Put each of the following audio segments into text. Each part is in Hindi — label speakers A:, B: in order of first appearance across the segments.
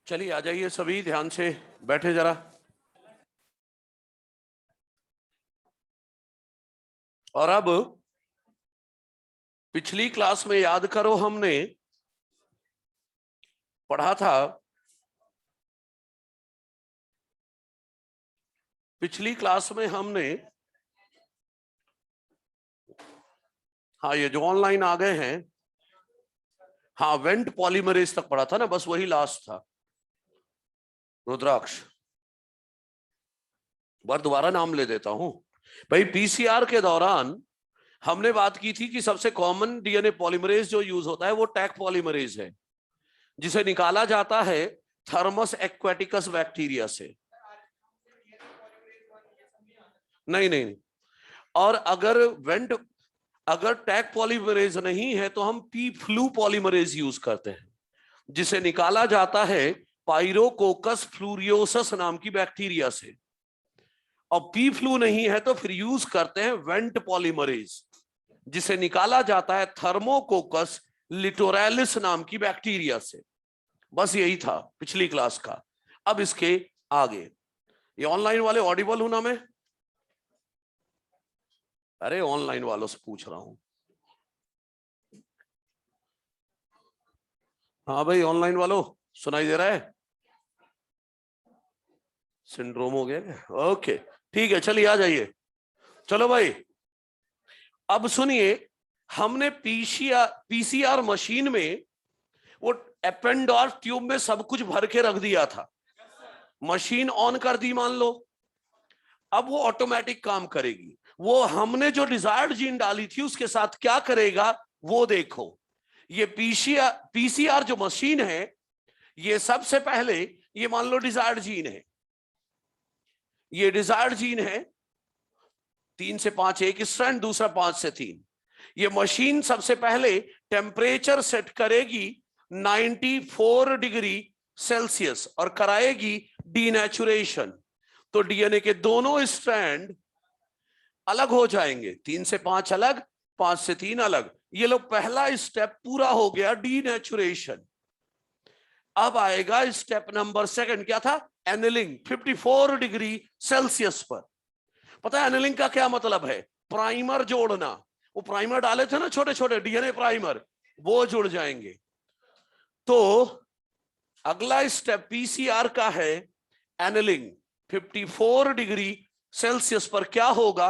A: चलिए आ जाइए सभी, ध्यान से बैठे जरा। और अब पिछली क्लास में याद करो, हमने पढ़ा था, पिछली क्लास में हमने, हाँ ये जो ऑनलाइन आ गए हैं, हाँ वेंट पॉलीमरेज तक पढ़ा था ना, बस वही लास्ट था। रुद्राक्ष बार दोबारा नाम ले देता हूं भाई। पीसीआर के दौरान हमने बात की थी कि सबसे कॉमन डीएनए पॉलीमरेज जो यूज होता है वो टैग पॉलीमरेज है, जिसे निकाला जाता है थर्मस एक्वेटिकस बैक्टीरिया से। नहीं नहीं, और अगर टैग पॉलीमरेज नहीं है तो हम पी फ्लू पॉलीमरेज यूज करते हैं, जिसे निकाला जाता है पायरोकोकस फ्लूरियोसस नाम की बैक्टीरिया से। और पी फ्लू नहीं है तो फिर यूज करते हैं वेंट पॉलीमरेज, जिसे निकाला जाता है थर्मोकोकस लिटोरैलिस नाम की बैक्टीरिया से। बस यही था पिछली क्लास का। अब इसके आगे, ये ऑनलाइन वाले ऑडिबल हूं ना मैं? अरे ऑनलाइन वालों से पूछ रहा हूं। हाँ भाई ऑनलाइन वालों, सुनाई दे रहा है? सिंड्रोम हो गया क्या? ओके ठीक है, चलिए आ जाइए। चलो भाई, अब सुनिए, हमने पीसीआर मशीन में वो एपेंडोर्फ ट्यूब में सब कुछ भर के रख दिया था। मशीन ऑन कर दी मान लो, अब वो ऑटोमेटिक काम करेगी। वो हमने जो डिजायर्ड जीन डाली थी उसके साथ क्या करेगा वो देखो। ये पीसीआर जो मशीन है, ये सबसे पहले, ये मान लो डिजायर्ड जीन है, ये डिजायर्ड जीन है 3 से 5 एक स्ट्रैंड, दूसरा 5 से 3। ये मशीन सबसे पहले टेम्परेचर सेट करेगी 94 डिग्री सेल्सियस और कराएगी डीनेचुरेशन। तो डीएनए के दोनों स्ट्रैंड अलग हो जाएंगे, 3 से 5 अलग, 5 से 3 अलग। ये लो पहला स्टेप पूरा हो गया, डीनेचुरेशन। अब आएगा स्टेप नंबर सेकंड, क्या था? एनिलिंग 54 डिग्री सेल्सियस पर। पता है एनिलिंग का क्या मतलब है? प्राइमर जोड़ना। वो प्राइमर डाले थे ना छोटे छोटे डीएनए प्राइमर, वो जुड़ जाएंगे। तो अगला स्टेप पीसीआर का है एनिलिंग 54 डिग्री सेल्सियस पर। क्या होगा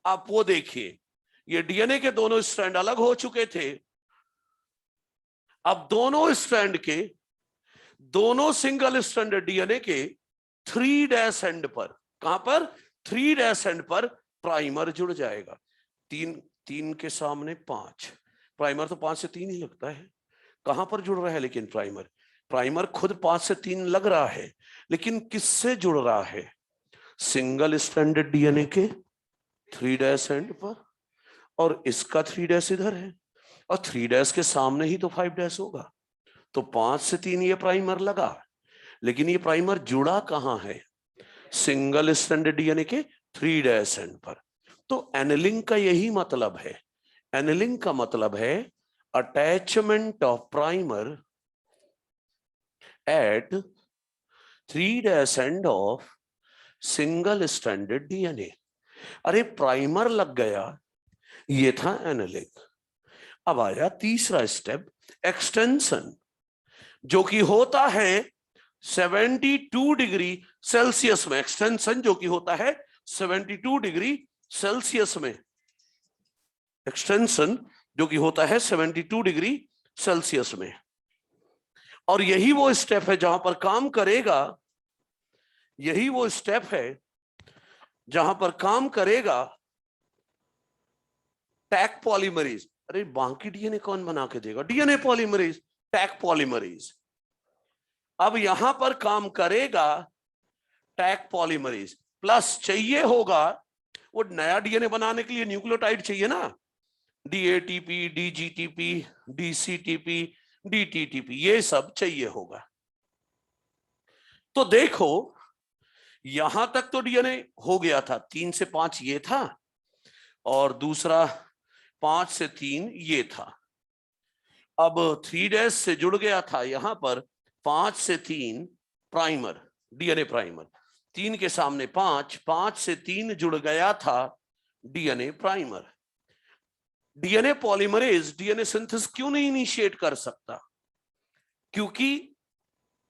A: आप वो देखिए। ये डीएनए के दोनों स्ट्रैंड अलग हो चुके थे, अब दोनों स्ट्रैंड के, दोनों सिंगल स्ट्रैंड डीएनए के 3' एंड पर, कहां पर? 3' एंड पर प्राइमर जुड़ जाएगा। 3 के सामने 5, प्राइमर तो 5 से 3 ही लगता है। कहां पर जुड़ रहा है लेकिन प्राइमर? प्राइमर खुद 5 से 3 लग रहा है, लेकिन किससे जुड़ रहा है? सिंगल स्ट्रैंडेड डीएनए के 3' एंड पर, और इसका 3' इधर है, और 3' के सामने ही तो 5' होगा। तो 5 से 3 ये प्राइमर लगा, लेकिन ये प्राइमर जुड़ा कहां है? सिंगल स्ट्रैंडेड डीएनए के 3' एंड पर। तो एनिलिंग का यही मतलब है। एनिलिंग का मतलब है attachment of primer at 3' end of single stranded DNA. अरे प्राइमर लग गया, ये था एनिलिंग। अब आया तीसरा स्टेप, एक्सटेंशन, जो कि होता है 72 डिग्री सेल्सियस में। एक्सटेंशन जो कि होता है 72 डिग्री सेल्सियस में। एक्सटेंशन जो कि होता है 72 डिग्री सेल्सियस में। और यही वो स्टेप है जहां पर काम करेगा, यही वो स्टेप है जहां पर काम करेगा टैग पॉलीमरेज। अरे बाकी डीएनए कौन बना के देगा? DNA polymerase, tag polymerase. अब यहां पर काम करेगा टैग पॉलीमरेज, प्लस चाहिए होगा वो नया डीएनए बनाने के लिए न्यूक्लियोटाइड चाहिए ना, डीएटीपी, डीजीटीपी, डीसीटीपी, डीटीटीपी, ये सब चाहिए होगा। तो देखो यहां तक तो डीएनए हो गया था, 3 से 5 ये था, और दूसरा 5 से 3 ये था। अब 3' से जुड़ गया था यहां पर 5 से 3, प्राइमर, डीएनए प्राइमर। 3 के सामने 5, 5 से 3 जुड़ गया था DNA primer. DNA polymerase DNA synthesis क्यों नहीं इनिशिएट कर सकता? क्योंकि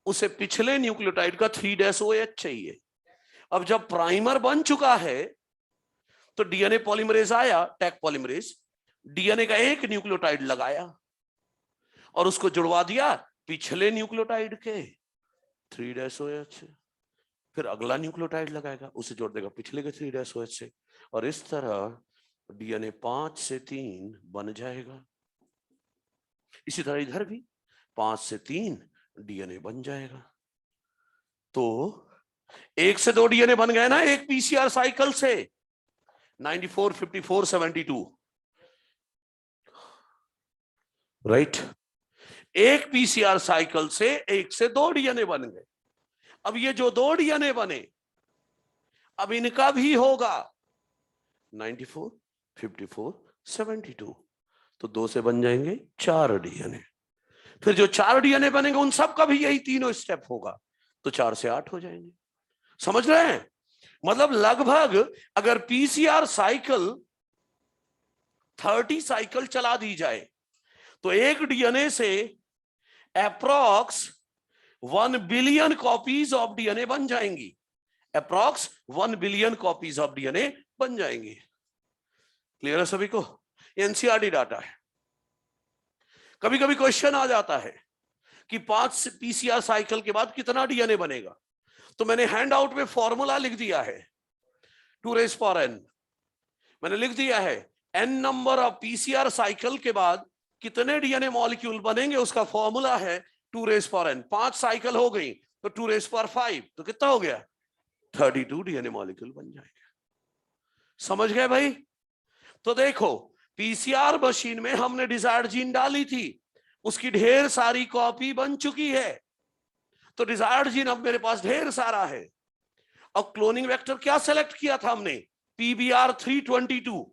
A: उसे पिछले न्यूक्लियोटाइड का 3' चाहिए। अब जब प्राइमर बन चुका है तो डीएनए पॉलीमरेज आया, टैग पॉलीमरेज, डीएनए का एक न्यूक्लियोटाइड लगाया और उसको जुड़वा दिया पिछले न्यूक्लियोटाइड के 3' फिर अगला न्यूक्लियोटाइड लगाएगा, उसे जोड़ देगा पिछले के 3' से, और इस तरह डीएनए 5 से 3 बन जाएगा। इसी तरह इधर भी 5 से 3 डीएनए बन जाएगा। तो 1 से 2 डीएनए बन गए ना एक पीसीआर साइकिल से, 94, 54, 72, राइट। एक पीसीआर साइकिल से 1 से 2 डीएनए बन गए। अब ये जो 2 डीएनए बने, अब इनका भी होगा 94, 54, 72, तो 2 से बन जाएंगे 4 डीएनए। फिर जो 4 डीएनए बनेंगे उन सब का भी यही तीनों स्टेप होगा, तो 4 से 8 हो जाएंगे। समझ रहे हैं? मतलब लगभग अगर पीसीआर साइकिल 30 साइकिल चला दी जाए तो एक डीएनए से approx 1 billion copies of DNA बन जाएंगी। Approx 1 billion copies of DNA बन जाएंगी। क्लियर है सभी को? एनसीईआरटी डाटा है। कभी कभी क्वेश्चन आ जाता है कि 5 पीसीआर साइकिल के बाद कितना डीएनए बनेगा, तो मैंने हैंड आउट में फॉर्मूला लिख दिया है 2n। मैंने लिख दिया है n number of PCR cycle के बाद कितने डीएनए मॉलिक्यूल बनेंगे, उसका फॉर्मूला है 2n। 5 साइकिल हो गई तो 2n/5, तो कितना हो गया? 32 डीएनए मॉलिक्यूल बन जाएंगे। समझ गए भाई? तो देखो, पीसीआर मशीन में हमने डिजायर्ड जीन डाली थी, उसकी ढेर सारी कॉपी बन चुकी है, तो डिजायर्ड जीन अब मेरे पास ढेर सारा है। और क्लोनिंग वेक्टर क्या सेलेक्ट किया था हमने? PBR322।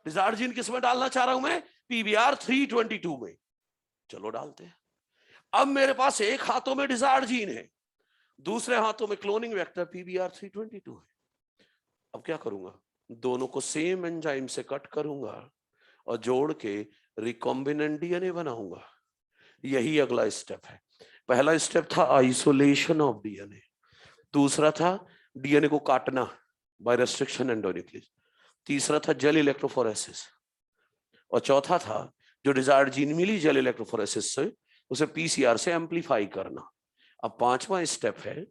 A: डिजायर्ड जीन किसमें डालना चाह रहा हूं मैं? PBR322 में। चलो डालते हैं। अब मेरे पास एक हाथों में डिजायर्ड जीन है, दूसरे हाथों में क्लोनिंग वेक्टर PBR322 है। अब क्या करूंगा? दोनों को सेम एंजाइम से कट करूंगा और जोड़ के रिकॉम्बिनेंट डीएनए बनाऊंगा। यही अगला स्टेप है। पहला स्टेप था आइसोलेशन ऑफ डीएनए, दूसरा था डीएनए को काटना बाय रेस्ट्रिक्शन एंडोन्यूक्लियस, तीसरा था जेल इलेक्ट्रोफोरेसिस, और चौथा था जो डिजायर्ड जीन मिली जेल इलेक्ट्रोफोरेसिस से उसे पीसीआर से एम्पलीफाई करना। अब 5वां स्टेप है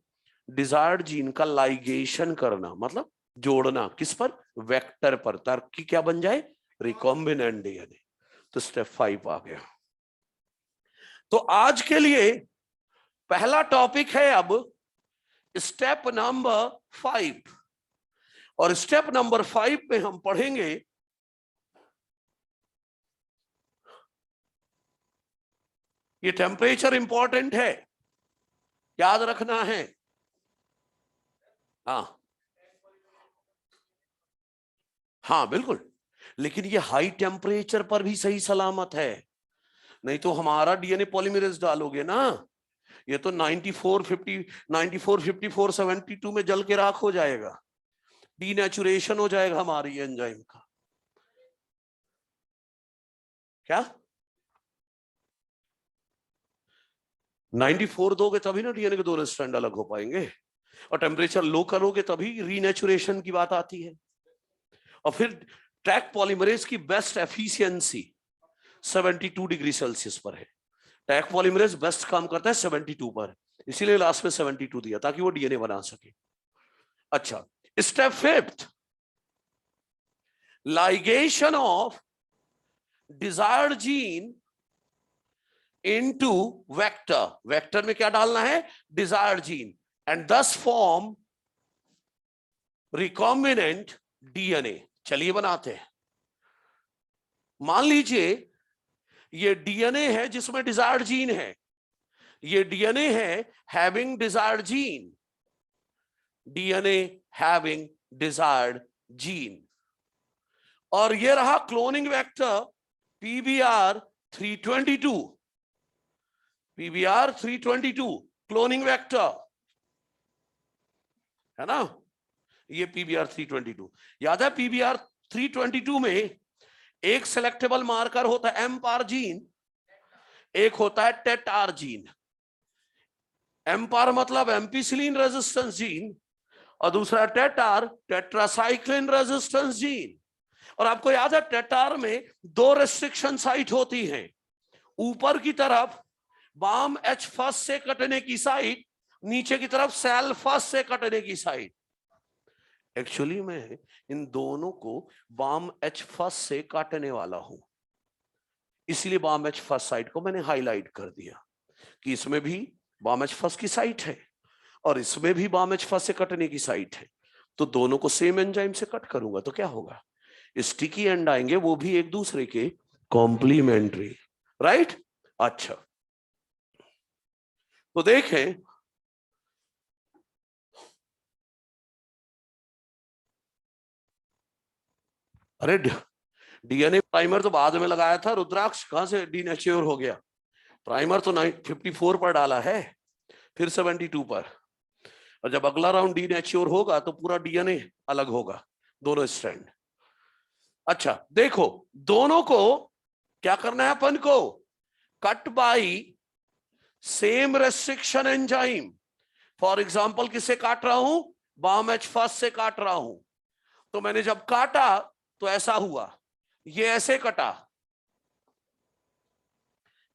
A: डिजायर्ड जीन का लाइगेशन करना, मतलब जोड़ना। किस पर? वेक्टर पर, ताकि क्या बन जाए? Recombinant DNA. तो स्टेप 5 आ गया। तो आज के लिए पहला टॉपिक है अब स्टेप नंबर 5, और स्टेप नंबर 5 में हम पढ़ेंगे ये टेम्परेचर इंपॉर्टेंट है, याद रखना है। हाँ बिल्कुल, लेकिन ये हाई टेम्परेचर पर भी सही सलामत है, नहीं तो हमारा डीएनए पॉलीमरेज डालोगे ना, ये तो 94, 50, 94, 54, 72 में जल के राख हो जाएगा, डीनेचुरेशन हो जाएगा हमारी एंजाइम का। क्या 94 दोगे तभी ना डीएनए के 2 स्ट्रैंड अलग हो पाएंगे, और टेम्परेचर लो करोगे तभी रीनेचुरेशन की बात आती है। और फिर टैग पॉलीमरेज की बेस्ट एफिशिएंसी 72 डिग्री सेल्सियस पर है। टैग पॉलीमरेज बेस्ट काम करता है 72 पर, इसीलिए लास्ट में 72 दिया ताकि वो डीएनए बना सके। अच्छा, step 5, ligation of desired gene into vector. Vector में क्या डालना है? डिजायर्ड जीन, एंड दस फॉर्म रिकॉम्बिनेंट डीएनए। चलिए बनाते हैं। मान लीजिए ये डीएनए है जिसमें डिजायर्ड जीन है, ये डीएनए है having desired gene, DNA having desired gene, और ये रहा cloning vector PBR322, PBR322 cloning vector. है ना। ये पीबीआर 322 याद है। पीबीआर 322 में एक सेलेक्टेबल मार्कर होता है एमपार जीन, एक होता है टेटार जीन। एमपार मतलब एम्पिसिलिन रेजिस्टेंस जीन और दूसरा टेटार टेट्रासाइक्लिन रेजिस्टेंस जीन। और आपको याद है टेटार में दो रेस्ट्रिक्शन साइट होती हैं, ऊपर की तरफ बाम एच फर्स्ट से कटने की साइट, नीचे की तरफ सेल फर्स्ट से कटने की साइट। एक्चुअली मैं इन दोनों को बाम एच फर्स्ट से काटने वाला हूं, इसलिए बाम एच फर्स्ट साइट को मैंने हाईलाइट कर दिया कि इसमें भी बाम एच फर्स्ट की साइट है और इसमें भी बाम एच फर्स्ट से कटने की साइट है। तो दोनों को सेम एंजाइम से कट करूंगा तो क्या होगा, स्टिकी एंड आएंगे, वो भी एक दूसरे के कॉम्प्लीमेंट्री, राइट। अच्छा तो देखें, अरे डीएनए प्राइमर तो बाद में लगाया था, रुद्राक्ष कहां से डीनेच्योर हो गया। प्राइमर तो 54 पर डाला है, फिर 72 पर, और जब अगला राउंड डीनेच्योर होगा तो पूरा डीएनए अलग होगा, दोनों स्ट्रैंड। अच्छा देखो, दोनों को क्या करना है अपन को, cut by same restriction enzyme. For example किससे काट रहा हूं, बाम एच फर्स्ट से काट रहा हूं। तो मैंने जब काटा तो ऐसा हुआ, ये ऐसे कटा,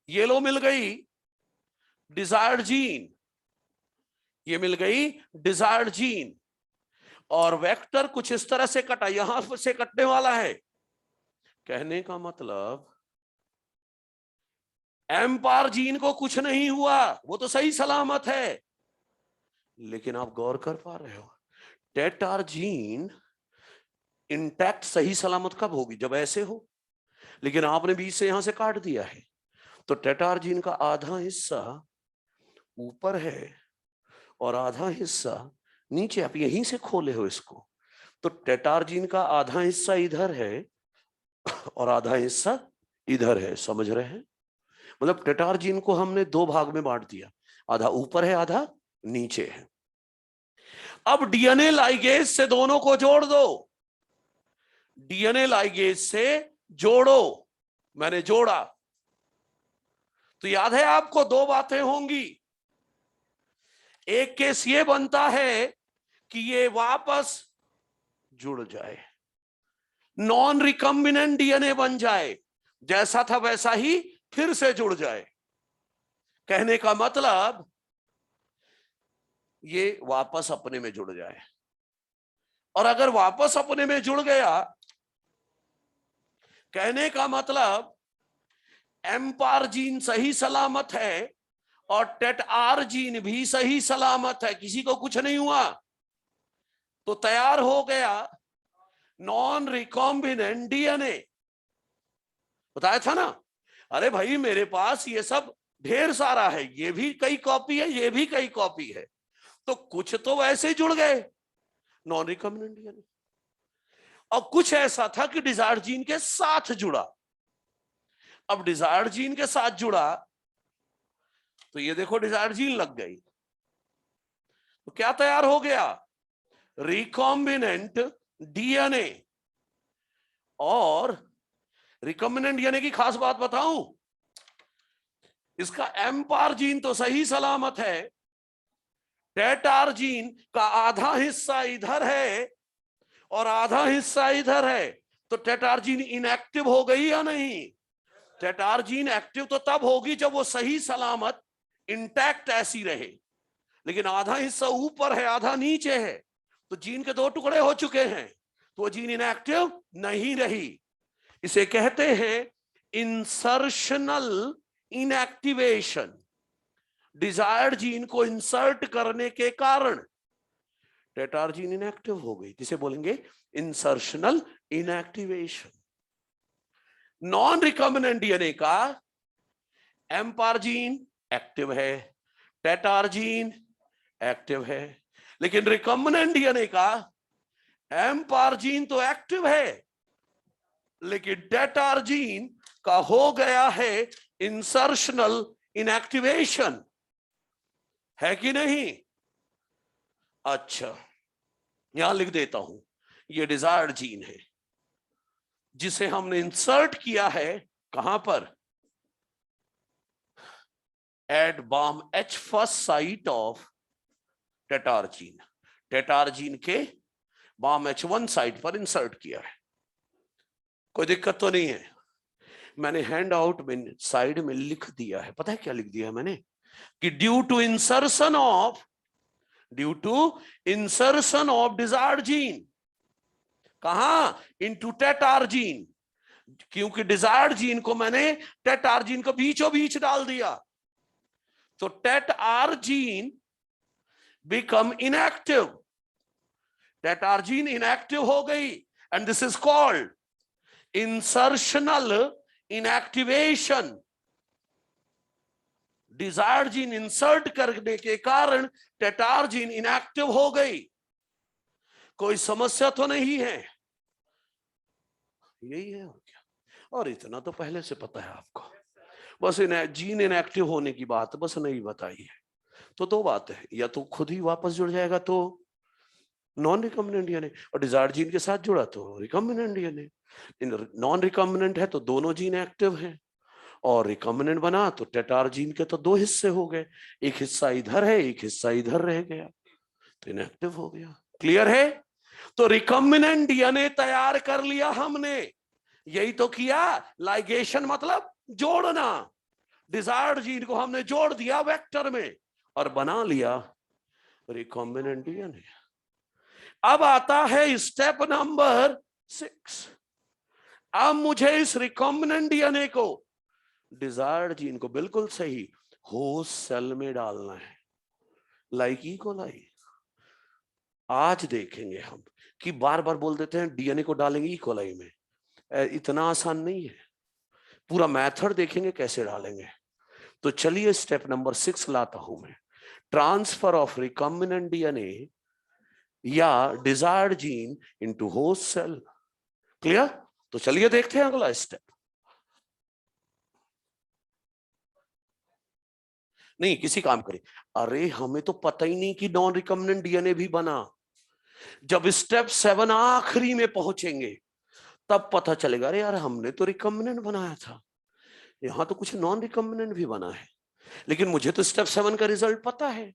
A: येलो मिल गई डिजायर्ड जीन, ये मिल गई डिजायर्ड जीन, और वेक्टर कुछ इस तरह से कटा, यहां से कटने वाला है। कहने का मतलब एम्पार जीन को कुछ नहीं हुआ, वो तो सही सलामत है। लेकिन आप गौर कर पा रहे हो, टेटार जीन इंटैक्ट सही सलामत कब होगी, जब ऐसे हो। लेकिन आपने बीच से यहां से काट दिया है, तो टेटार जीन का आधा हिस्सा ऊपर है और आधा हिस्सा नीचे। आप यहीं से खोले हो इसको, तो टेटार जीन का आधा हिस्सा इधर है और आधा हिस्सा इधर है, समझ रहे हैं। मतलब टेटार जीन को हमने दो भाग में बांट दिया, आधा ऊपर है आधा नीचे है। अब डीएनए लाइगेज से दोनों को जोड़ दो, डीएनए लाइगेज से जोड़ो, मैंने जोड़ा। तो याद है आपको दो बातें होंगी, एक केस ये बनता है कि ये वापस जुड़ जाए, नॉन रिकम्बिनेंट डीएनए बन जाए, जैसा था वैसा ही फिर से जुड़ जाए। कहने का मतलब ये वापस अपने में जुड़ जाए, और अगर वापस अपने में जुड़ गया, कहने का मतलब एम्पार जीन सही सलामत है और टेटआर जीन भी सही सलामत है, किसी को कुछ नहीं हुआ। तो तैयार हो गया नॉन रिकॉम्बिनेंट डीएनए। बताया था ना, अरे भाई मेरे पास ये सब ढेर सारा है, ये भी कई कॉपी है, ये भी कई कॉपी है, तो कुछ तो वैसे जुड़ गए नॉन रिकॉम्बिनेंट डीएनए, और कुछ ऐसा था कि डिजायर्ड जीन के साथ जुड़ा। अब डिजायर्ड जीन के साथ जुड़ा तो ये देखो डिजायर्ड जीन लग गई, तो क्या तैयार हो गया, रिकॉम्बिनेंट डीएनए। और रिकॉम्बिनेंट डीएनए की खास बात बताऊं, इसका एम्पार जीन तो सही सलामत है, टेटार जीन का आधा हिस्सा इधर है और आधा हिस्सा इधर है, तो टेटार जीन इनएक्टिव हो गई या नहीं। टेटार जीन एक्टिव तो तब होगी जब वो सही सलामत इंटैक्ट ऐसी रहे, लेकिन आधा हिस्सा ऊपर है आधा नीचे है, तो जीन के दो टुकड़े हो चुके हैं, तो वो जीन इनएक्टिव नहीं रही। इसे कहते हैं इंसर्शनल इनएक्टिवेशन। डिजायर्ड जीन को इंसर्ट करने के कारण टेटार जीन इनएक्टिव हो गई, जिसे बोलेंगे insertional inactivation. Non recombinant DNA का एम्पार जीन एक्टिव है, टेटार जीन एक्टिव है, लेकिन रिकॉम्बिनेंट डीएनए का एम्पार जीन तो एक्टिव है, लेकिन टेटार जीन का हो गया है इंसर्शनल इनएक्टिवेशन, है कि नहीं। अच्छा यहां लिख देता हूं, ये डिजायर्ड जीन है जिसे हमने इंसर्ट किया है कहां पर, at Bam H first site of टेटार्जीन, टेटार्जीन के बाम एच वन साइट पर इंसर्ट किया है। कोई दिक्कत तो नहीं है। मैंने हैंड आउट में साइड में लिख दिया है, पता है क्या लिख दिया है मैंने, कि due to insertion of desired gene, कहां, इनटू टेटार्जीन, क्योंकि डिजायर्ड जीन को मैंने टेटार्जीन को बीचों बीच डाल दिया, तो टेटार्जीन बिकम इनएक्टिव, टेटार्जीन इनएक्टिव हो गई, and this is called insertional inactivation. Desired gene insert करने के कारण टेटार्जीन इनएक्टिव हो गई। कोई समस्या तो नहीं है, यही है और क्या, और इतना तो पहले से पता है आपको, बस जीन इनएक्टिव होने की बात बस नहीं बताई है। तो दो बात है, या तो खुद ही वापस जुड़ जाएगा तो नॉन रिकम्बिनेंट डीएनए, और डिजायर्ड जीन के साथ जुड़ा तो रिकम्बिनेंट डीएनए। नॉन रिकम्बिनेंट है तो दोनों जीन एक्टिव हैं, और रिकम्बिनेंट बना तो टेटार्जीन के तो दो हिस्से हो गए, एक हिस्सा इधर है एक हिस्सा इधर रह गया, तो इनएक्टिव हो गया। क्लियर है? तो रिकम्बिनेंट डीएनए तैयार कर लिया हमने, यही तो किया, लाइगेशन मतलब जोड़ना, डिजायर्ड जीन को हमने जोड़ दिया वेक्टर में और बना लिया रिकम्बिनेंट डीएनए। अब आता है स्टेप नंबर 6। अब मुझे इस रिकम्बिनेंट डीएनए को, डिजायर्ड जीन को बिल्कुल सही होस्ट सेल में डालना है, लाइक ई कोलाई। आज देखेंगे हम कि बार बार बोल देते हैं डीएनए को डालेंगे ई कोलाई में, इतना आसान नहीं है, पूरा मेथड देखेंगे कैसे डालेंगे। तो चलिए स्टेप नंबर 6 लाता हूं मैं, ट्रांसफर ऑफ रिकम्बिनेंट डीएनए या desired gene into host cell. Clear? तो चलिए देखते हैं अगला स्टेप। नहीं, किसी काम करें, अरे हमें तो पता ही नहीं कि नॉन रिकम्बिनेंट डीएनए भी बना, जब स्टेप 7 आखिरी में पहुंचेंगे तब पता चलेगा, अरे यार हमने तो रिकम्बिनेंट बनाया था, यहां तो कुछ नॉन रिकम्बिनेंट भी बना है, लेकिन मुझे तो स्टेप 7 का रिजल्ट पता है,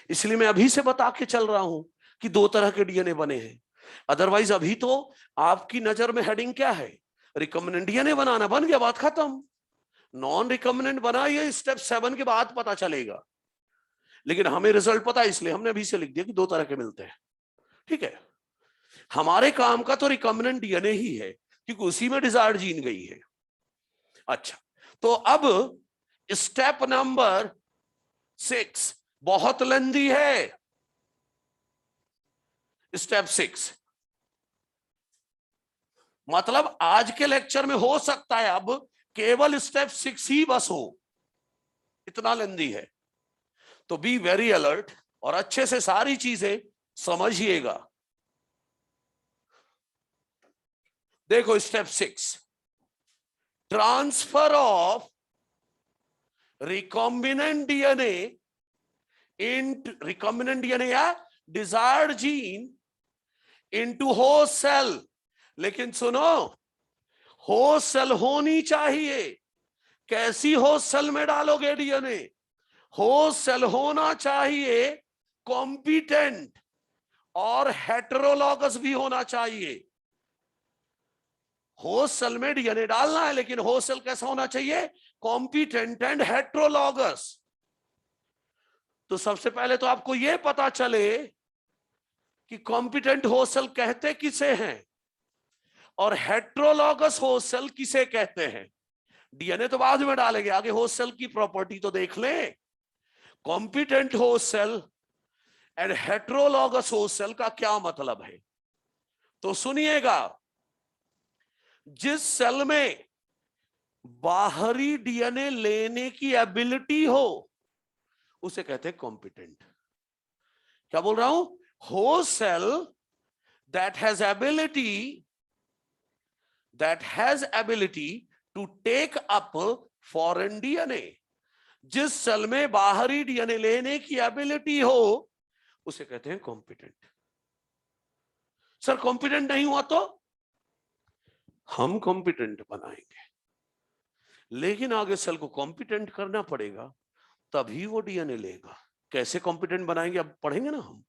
A: इसलिए मैं अभी से बता के चल रहा हूं कि 2 तरह के डीएनए बने हैं। अदरवाइज अभी तो आपकी नजर में हेडिंग क्या है, रिकम्बिनेंट डीएनए बनाना, बन गया, बात खत्म। नॉन रिकम्बिनेंट बना, ये स्टेप 7 के बाद पता चलेगा, लेकिन हमें रिजल्ट पता है इसलिए हमने अभी से लिख दिया कि 2 तरह के मिलते हैं। ठीक है, हमारे काम का तो रिकम्बिनेंट डीएनए ही है क्योंकि उसी में डिजायर्ड जीन गई है। अच्छा, तो अब स्टेप नंबर 6 बहुत लेंदी है। स्टेप 6 मतलब आज के लेक्चर में हो सकता है अब केवल स्टेप 6 ही बस हो, इतना लेंदी है। तो बी वेरी अलर्ट और अच्छे से सारी चीजें समझिएगा। देखो step 6, transfer of recombinant DNA in recombinant DNA या desired gene into host cell. लेकिन सुनो, होस्ट सेल होनी चाहिए, कैसी होस्ट सेल में डालोगे डीएनए, होस्ट सेल होना चाहिए कॉम्पिटेंट और हेटेरोलॉगस भी होना चाहिए। होस्ट सेल में डीएनए डालना है, लेकिन होस्ट सेल कैसा होना चाहिए, कॉम्पिटेंट एंड हेटेरोलॉगस। तो सबसे पहले तो आपको यह पता चले कि कॉम्पिटेंट होस्ट सेल कहते किसे हैं और हेटेरोलॉगस होस्ट सेल किसे कहते हैं। डीएनए तो बाद में डालेंगे, आगे होस्ट सेल की प्रॉपर्टी तो देख लें। Competent host cell and heterologous host cell का क्या मतलब है, तो सुनिएगा। जिस सेल में बाहरी डीएनए लेने की एबिलिटी हो उसे कहते हैं कॉम्पिटेंट। क्या बोल रहा हूं, host cell that has ability to take up foreign DNA, जिस सेल में बाहरी डीएनए लेने की एबिलिटी हो उसे कहते हैं कॉम्पिटेंट। सर कॉम्पिटेंट नहीं हुआ तो हम कॉम्पिटेंट बनाएंगे, लेकिन आगे सेल को कॉम्पिटेंट करना पड़ेगा, तभी वो डीएनए लेगा। कैसे कॉम्पिटेंट बनाएंगे अब पढ़ेंगे ना हम।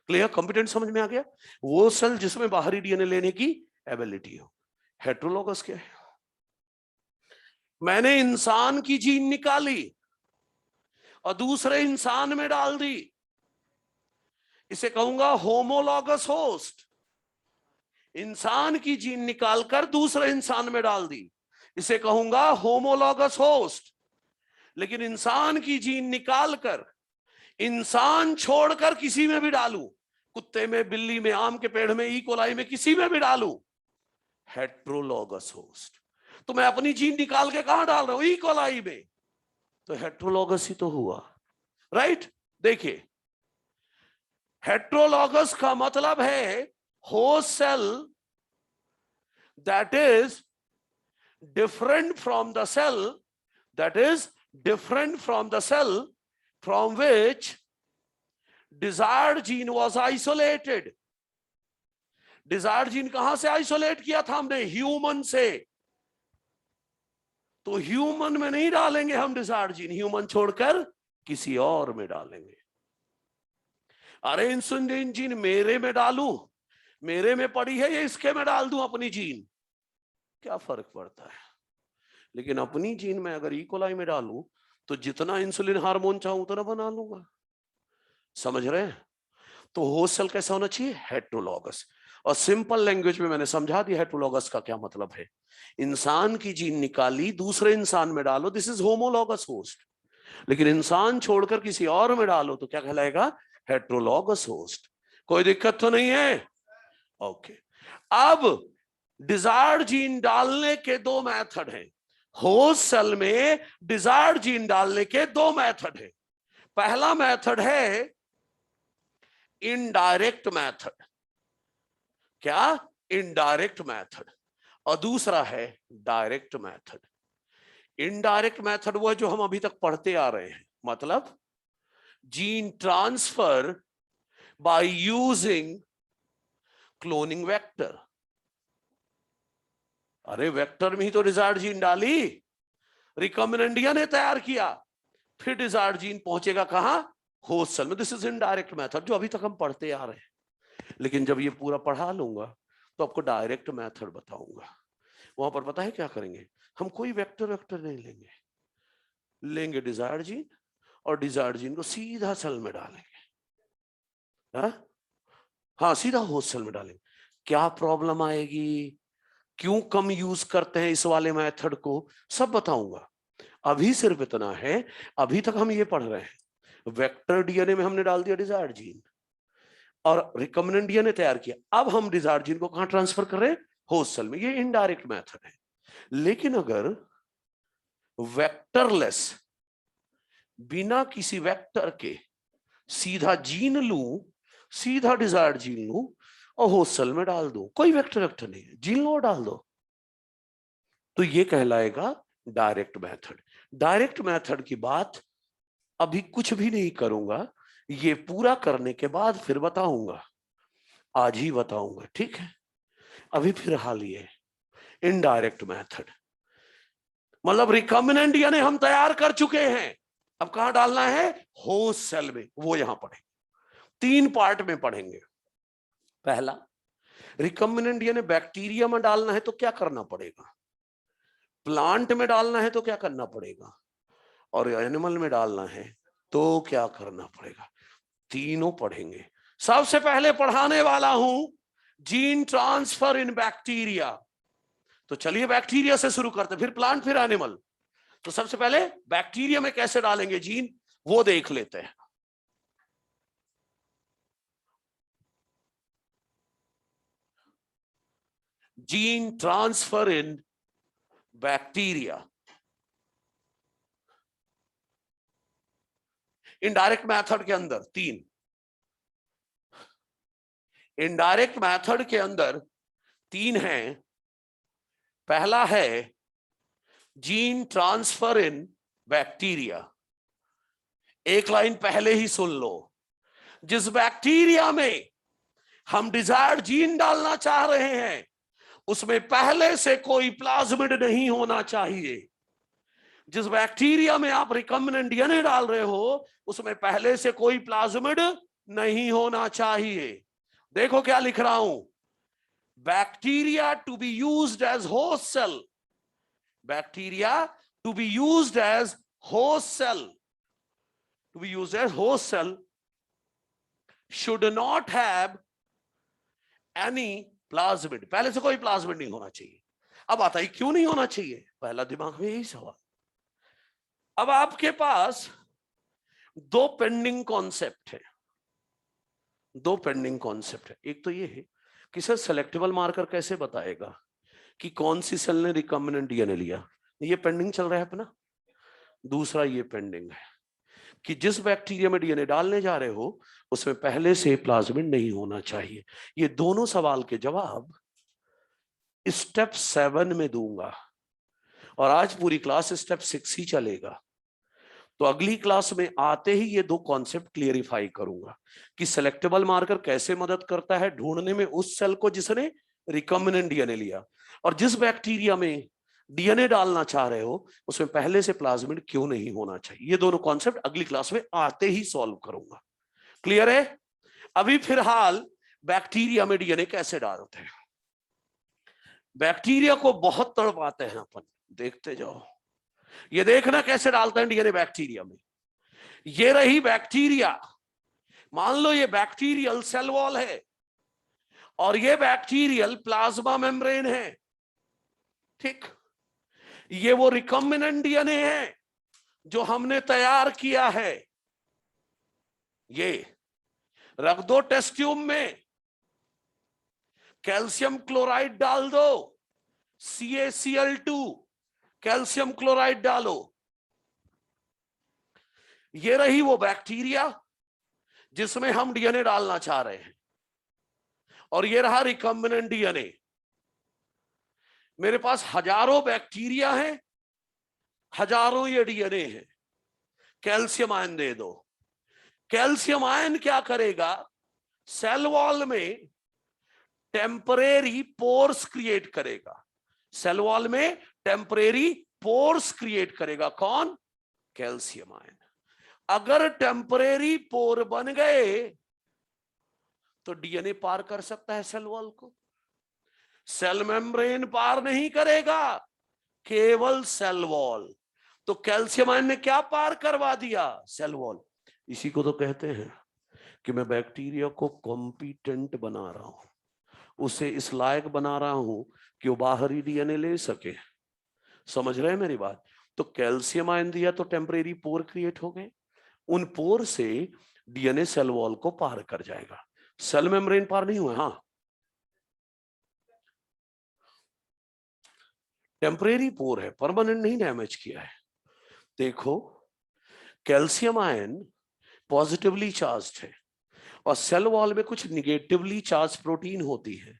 A: क्लियर? कॉम्पिटेंट समझ में आ गया? वो सेल जिसमें बाहरी डीएनए लेने की एबिलिटी हो। हेट्रोलॉगस क्या है? मैंने इंसान की जीन निकाली और दूसरे इंसान में डाल दी, इसे कहूंगा होमोलॉगस होस्ट। इंसान की जीन निकालकर दूसरे इंसान में डाल दी, इसे कहूंगा होमोलॉगस होस्ट। लेकिन इंसान की जीन निकालकर इंसान छोड़कर किसी में भी डालूं, कुत्ते में, बिल्ली में, आम के पेड़ में, ई कोलाई में, किसी में भी डालूं, हेट्रोलॉगस होस्ट। तो मैं अपनी जीन निकाल के कहां डाल रहा हूं? ई कोलाई में, तो हेट्रोलॉगस ही तो हुआ, राइट? देखिए, हेट्रोलॉगस का मतलब है host cell that is different from the cell, that is different from the cell from which desired gene was isolated. desired gene कहां से आइसोलेट किया था हमने? ह्यूमन से। तो ह्यूमन में नहीं डालेंगे हम desired gene, ह्यूमन छोड़कर किसी और में डालेंगे। अरे इंसुलिन जीन मेरे में डालूं, मेरे में पड़ी है, ये इसके में डाल दूं अपनी जीन, क्या फर्क पड़ता है? लेकिन अपनी जीन में अगर इकोलाई में डालूं तो जितना इंसुलिन हार्मोन चाहूं उतना बना लूंगा। समझ रहे हैं? तो होस्ट सेल कैसा होना चाहिए? हेट्रोलॉगस। और सिंपल लैंग्वेज में मैंने समझा दिया हेट्रोलॉगस का क्या मतलब है। इंसान की जीन निकाली, दूसरे इंसान में डालो, दिस इज होमोलॉगस होस्ट। लेकिन इंसान छोड़कर किसी और में डालो तो क्या कहलाएगा? Heterologous host. कोई दिक्कत तो नहीं है? ओके। अब डिजायर्ड जीन डालने के दो मेथड हैं। होस्ट सेल में डिजायर्ड जीन डालने के दो मेथड हैं। पहला मेथड है इनडायरेक्ट मेथड। क्या? Indirect method. और दूसरा है डायरेक्ट मेथड। इनडायरेक्ट मेथड वो है जो हम अभी तक पढ़ते आ रहे हैं, मतलब gene transfer by using cloning vector. अरे वेक्टर में ही तो डिजायर्ड जीन डाली, रिकॉम्बिनेंट ने तैयार किया, फिर डिजायर्ड जीन पहुंचेगा कहां? होस्ट सेल में। दिस इज इनडायरेक्ट मेथड जो अभी तक हम पढ़ते आ रहे हैं। लेकिन जब ये पूरा पढ़ा लूंगा तो आपको डायरेक्ट मेथड बताऊंगा। वहां पर पता है क्या करेंगे? हम कोई वेक्टर नहीं लेंगे, लेंगे डिजायर्ड जीन और डिजायर्ड जीन को सीधा सेल में डालेंगे। हाँ, सीधा होस्ट सेल में डालेंगे। क्या प्रॉब्लम आएगी, क्यों कम यूज करते हैं इस वाले मेथड को, सब बताऊंगा। अभी सिर्फ इतना है, अभी तक हम ये पढ़ रहे हैं वेक्टर डीएनए में हमने डाल दिया डिजायर्ड जीन और रिकॉम्बिनेंट डीएनए तैयार किया। अब हम डिजायर्ड जीन को कहां ट्रांसफर कर रहे हैं? होस्ट सेल में। ये इनडायरेक्ट मेथड है। लेकिन अगर वेक्टरलेस, बिना किसी वेक्टर के सीधा जीन लूं, सीधा डिजायर्ड जीन लूं और होस्ट सेल में डाल दूं, कोई वेक्टर नहीं है, जीन लो और डाल दो, तो ये कहलाएगा डायरेक्ट मेथड। डायरेक्ट मेथड की बात अभी कुछ भी नहीं करूंगा, ये पूरा करने के बाद फिर बताऊंगा, आज ही बताऊंगा, ठीक है? अभी फिलहाल ये इनडायरेक्ट मेथड मतलब रिकॉम्बिनेंट यानी हम तैयार कर चुके हैं, अब कहां डालना है? होस्ट सेल में। वो यहां पढ़ेंगे, 3 पार्ट में पढ़ेंगे। पहला, रिकॉम्बिनेंट यानी बैक्टीरिया में डालना है तो क्या करना पड़ेगा, प्लांट में डालना है तो क्या करना पड़ेगा, और एनिमल में डालना है तो क्या करना पड़ेगा। तीनों पढ़ेंगे। सबसे पहले पढ़ाने वाला हूं जीन ट्रांसफर इन बैक्टीरिया। तो चलिए बैक्टीरिया से शुरू करते, फिर प्लांट, फिर एनिमल। तो सबसे पहले बैक्टीरिया में कैसे डालेंगे जीन, वो देख लेते हैं। जीन ट्रांसफर इन बैक्टीरिया। इनडायरेक्ट मेथड के अंदर 3, इनडायरेक्ट मेथड के अंदर 3 हैं। पहला है जीन ट्रांसफर इन बैक्टीरिया। एक लाइन पहले ही सुन लो, जिस बैक्टीरिया में हम डिजायर्ड जीन डालना चाह रहे हैं, उसमें पहले से कोई प्लाज्मिड नहीं होना चाहिए। जिस बैक्टीरिया में आप रिकम्बिनेंट डीएनए डाल रहे हो उसमें पहले से कोई प्लाज्मिड नहीं होना चाहिए। देखो क्या लिख रहा हूं, bacteria to be used as host cell, bacteria to be used as host cell, to be used as host cell should not have any plasmid, पहले से कोई प्लाज्मिड नहीं होना चाहिए। अब आता है क्यों नहीं होना चाहिए, पहला दिमाग में यही सवाल। अब आपके पास दो पेंडिंग कॉन्सेप्ट है, दो पेंडिंग कॉन्सेप्ट है। एक तो ये है कि सर सेलेक्टेबल मार्कर कैसे बताएगा कि कौन सी सेल ने रिकम्बिनेंट डीएनए लिया, ये पेंडिंग चल रहा है अपना। दूसरा ये पेंडिंग है कि जिस बैक्टीरिया में डीएनए डालने जा रहे हो उसमें पहले से प्लाज्मिड नहीं होना चाहिए। ये दोनों सवाल के जवाब स्टेप 7 में दूंगा और आज पूरी क्लास स्टेप 6 ही चलेगा। तो अगली क्लास में आते ही ये दो कॉन्सेप्ट क्लियरिफाई करूंगा कि सेलेक्टेबल मार्कर कैसे मदद करता है ढूंढने में उस सेल को जिसने रिकम्बिनेंट डीएनए लिया, और जिस बैक्टीरिया में डीएनए डालना चाह रहे हो उसमें पहले से प्लाज्मिड क्यों नहीं होना चाहिए। ये दोनों कॉन्सेप्ट अगली क्लास में आते ही सॉल्व करूंगा। क्लियर है? अभी फिलहाल बैक्टीरिया में डीएनए कैसे डालते हैं। बैक्टीरिया को बहुत तड़पाते हैं अपन, देखते जाओ। ये देखना कैसे डालते हैं डीएनए बैक्टीरिया में। ये रही बैक्टीरिया, मान लो ये बैक्टीरियल सेल वॉल है और ये बैक्टीरियल प्लाज्मा मेम्ब्रेन है, ठीक। ये वो रिकम्बिनेंट डीएनए है जो हमने तैयार किया है। ये रख दो टेस्ट ट्यूब में, कैल्शियम क्लोराइड डाल दो, CaCl2 कैल्शियम क्लोराइड डालो। ये रही वो बैक्टीरिया जिसमें हम डीएनए डालना चाह रहे हैं, और ये रहा रिकम्बिनेंट डीएनए। मेरे पास हजारों बैक्टीरिया हैं, हजारों ये डीएनए है। कैल्शियम आयन दे दो। कैल्शियम आयन क्या करेगा, सेल वॉल में टेम्परेरी पोर्स क्रिएट करेगा। सेल वॉल में टेम्परेरी पोर्स क्रिएट करेगा कौन, कैल्शियम आयन। अगर टेम्परेरी पोर बन गए तो डीएनए पार कर सकता है सेल वॉल को, सेल मेम्ब्रेन पार नहीं करेगा, केवल सेल वॉल। तो कैल्शियम आयन ने क्या पार करवा दिया, सेल वॉल। इसी को तो कहते हैं कि मैं बैक्टीरिया को कॉम्पिटेंट बना रहा हूं, उसे इस लायक बना रहा हूं कि वो बाहरी डीएनए ले सके। समझ रहे हैं मेरी बात? तो कैल्शियम आयन दिया तो टेम्परेरी पोर क्रिएट हो गए, उन पोर से डीएनए सेल वॉल को पार कर जाएगा, सेल मेम्ब्रेन पार नहीं हुआ। हाँ, टेम्परेरी पोर है, परमानेंट नहीं डैमेज किया है। देखो कैल्शियम आयन पॉजिटिवली चार्ज्ड है और सेल वॉल में कुछ निगेटिवली चार्ज प्रोटीन होती है,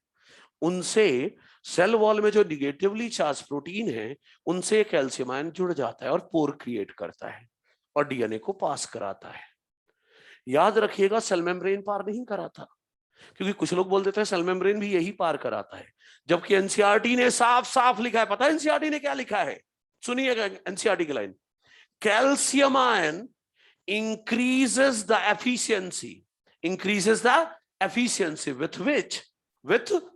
A: उनसे सेल वॉल में जो निगेटिवली चार्ज प्रोटीन है उनसे कैल्शियम आयन जुड़ जाता है और पोर क्रिएट करता है और डीएनए को पास कराता है। याद रखिएगा सेल मेम्ब्रेन पार नहीं कराता, क्योंकि कुछ लोग बोल देते हैं सेल मेम्ब्रेन भी यही पार कराता है, जबकि एनसीईआरटी ने साफ साफ लिखा है। पता है एनसीईआरटी ने क्या लिखा है? सुनिएगा एनसीईआरटी की line, calcium ion increases the efficiency with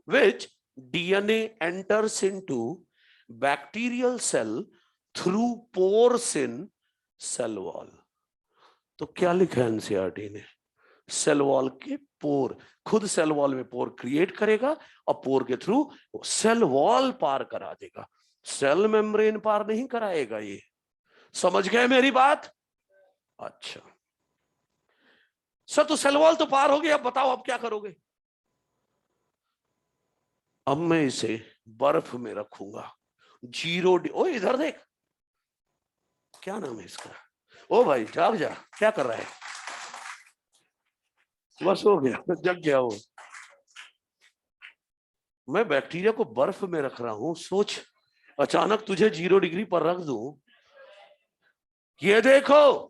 A: which DNA enters into bacterial cell through pores in cell wall। तो क्या लिखा है एनसीईआरटी ने, सेल वॉल के पोर, खुद सेल वॉल में पोर क्रिएट करेगा और पोर के थ्रू सेल वॉल पार करा देगा, सेल मेम्ब्रेन पार नहीं कराएगा। ये समझ गए मेरी बात? अच्छा सर, तो सेल वॉल तो पार हो गया, अब बताओ अब क्या करोगे? अब मैं इसे बर्फ में रखूंगा, जीरो ओ इधर देख, क्या नाम है इसका, ओ भाई जाग जा, क्या कर रहा है? बस हो गया, जग गया वो। मैं बैक्टीरिया को बर्फ में रख रहा हूं, सोच अचानक तुझे 0 डिग्री पर रख दूं। ये देखो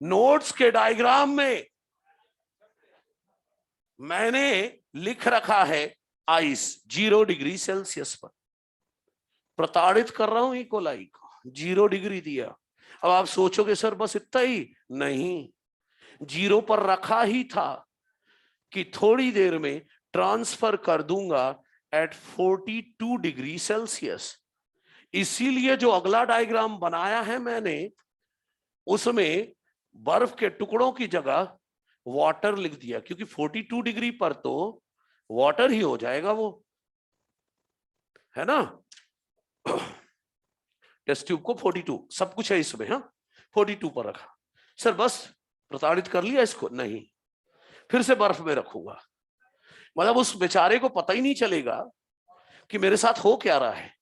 A: नोट्स के डायग्राम में मैंने लिख रखा है आइस 0 डिग्री सेल्सियस पर, प्रताड़ित कर रहा हूं इकोलाई को, 0 डिग्री दिया। अब आप सोचोगे सर बस इतना ही, नहीं, 0 पर रखा ही था कि थोड़ी देर में ट्रांसफर कर दूंगा एट 42 डिग्री सेल्सियस। इसीलिए जो अगला डायग्राम बनाया है मैंने, उसमें बर्फ के टुकड़ों की जगह वाटर लिख दिया, क्योंकि 42 डिग्री पर तो वाटर ही हो जाएगा वो, है ना। टेस्ट ट्यूब को 42 सब कुछ है इसमें, हाँ 42 पर रखा। सर बस प्रताड़ित कर लिया इसको, नहीं, फिर से बर्फ में रखूंगा। मतलब उस बेचारे को पता ही नहीं चलेगा कि मेरे साथ हो क्या रहा है।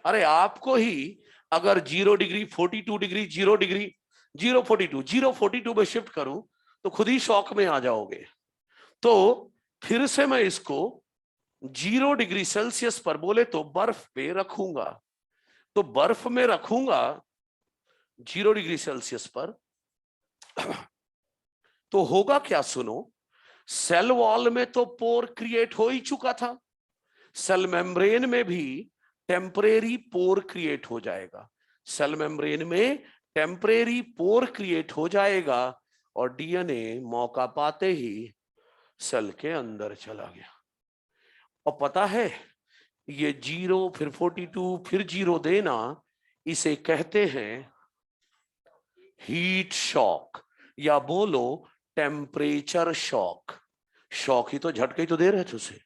A: अरे आपको ही अगर 0 डिग्री 42 डिग्री 0 डिग्री 042 में शिफ्ट करूं तो खुद ही शॉक में आ जाओगे। तो फिर से मैं इसको 0 डिग्री सेल्सियस पर बोले तो बर्फ पे रखूंगा, तो बर्फ में रखूंगा 0 डिग्री सेल्सियस पर, तो होगा क्या सुनो, सेल वॉल में तो पोर क्रिएट हो ही चुका था, सेल मेम्ब्रेन में भी टेम्परेरी पोर क्रिएट हो जाएगा, सेल मेम्ब्रेन में टेम्परेरी पोर क्रिएट हो जाएगा, और डीएनए मौका पाते ही सेल के अंदर चला गया। और पता है ये 0 फिर 42 फिर 0 देना, इसे कहते हैं हीट शॉक, या बोलो टेम्परेचर शॉक। शॉक ही तो, झटके ही तो दे रहे थे उसे,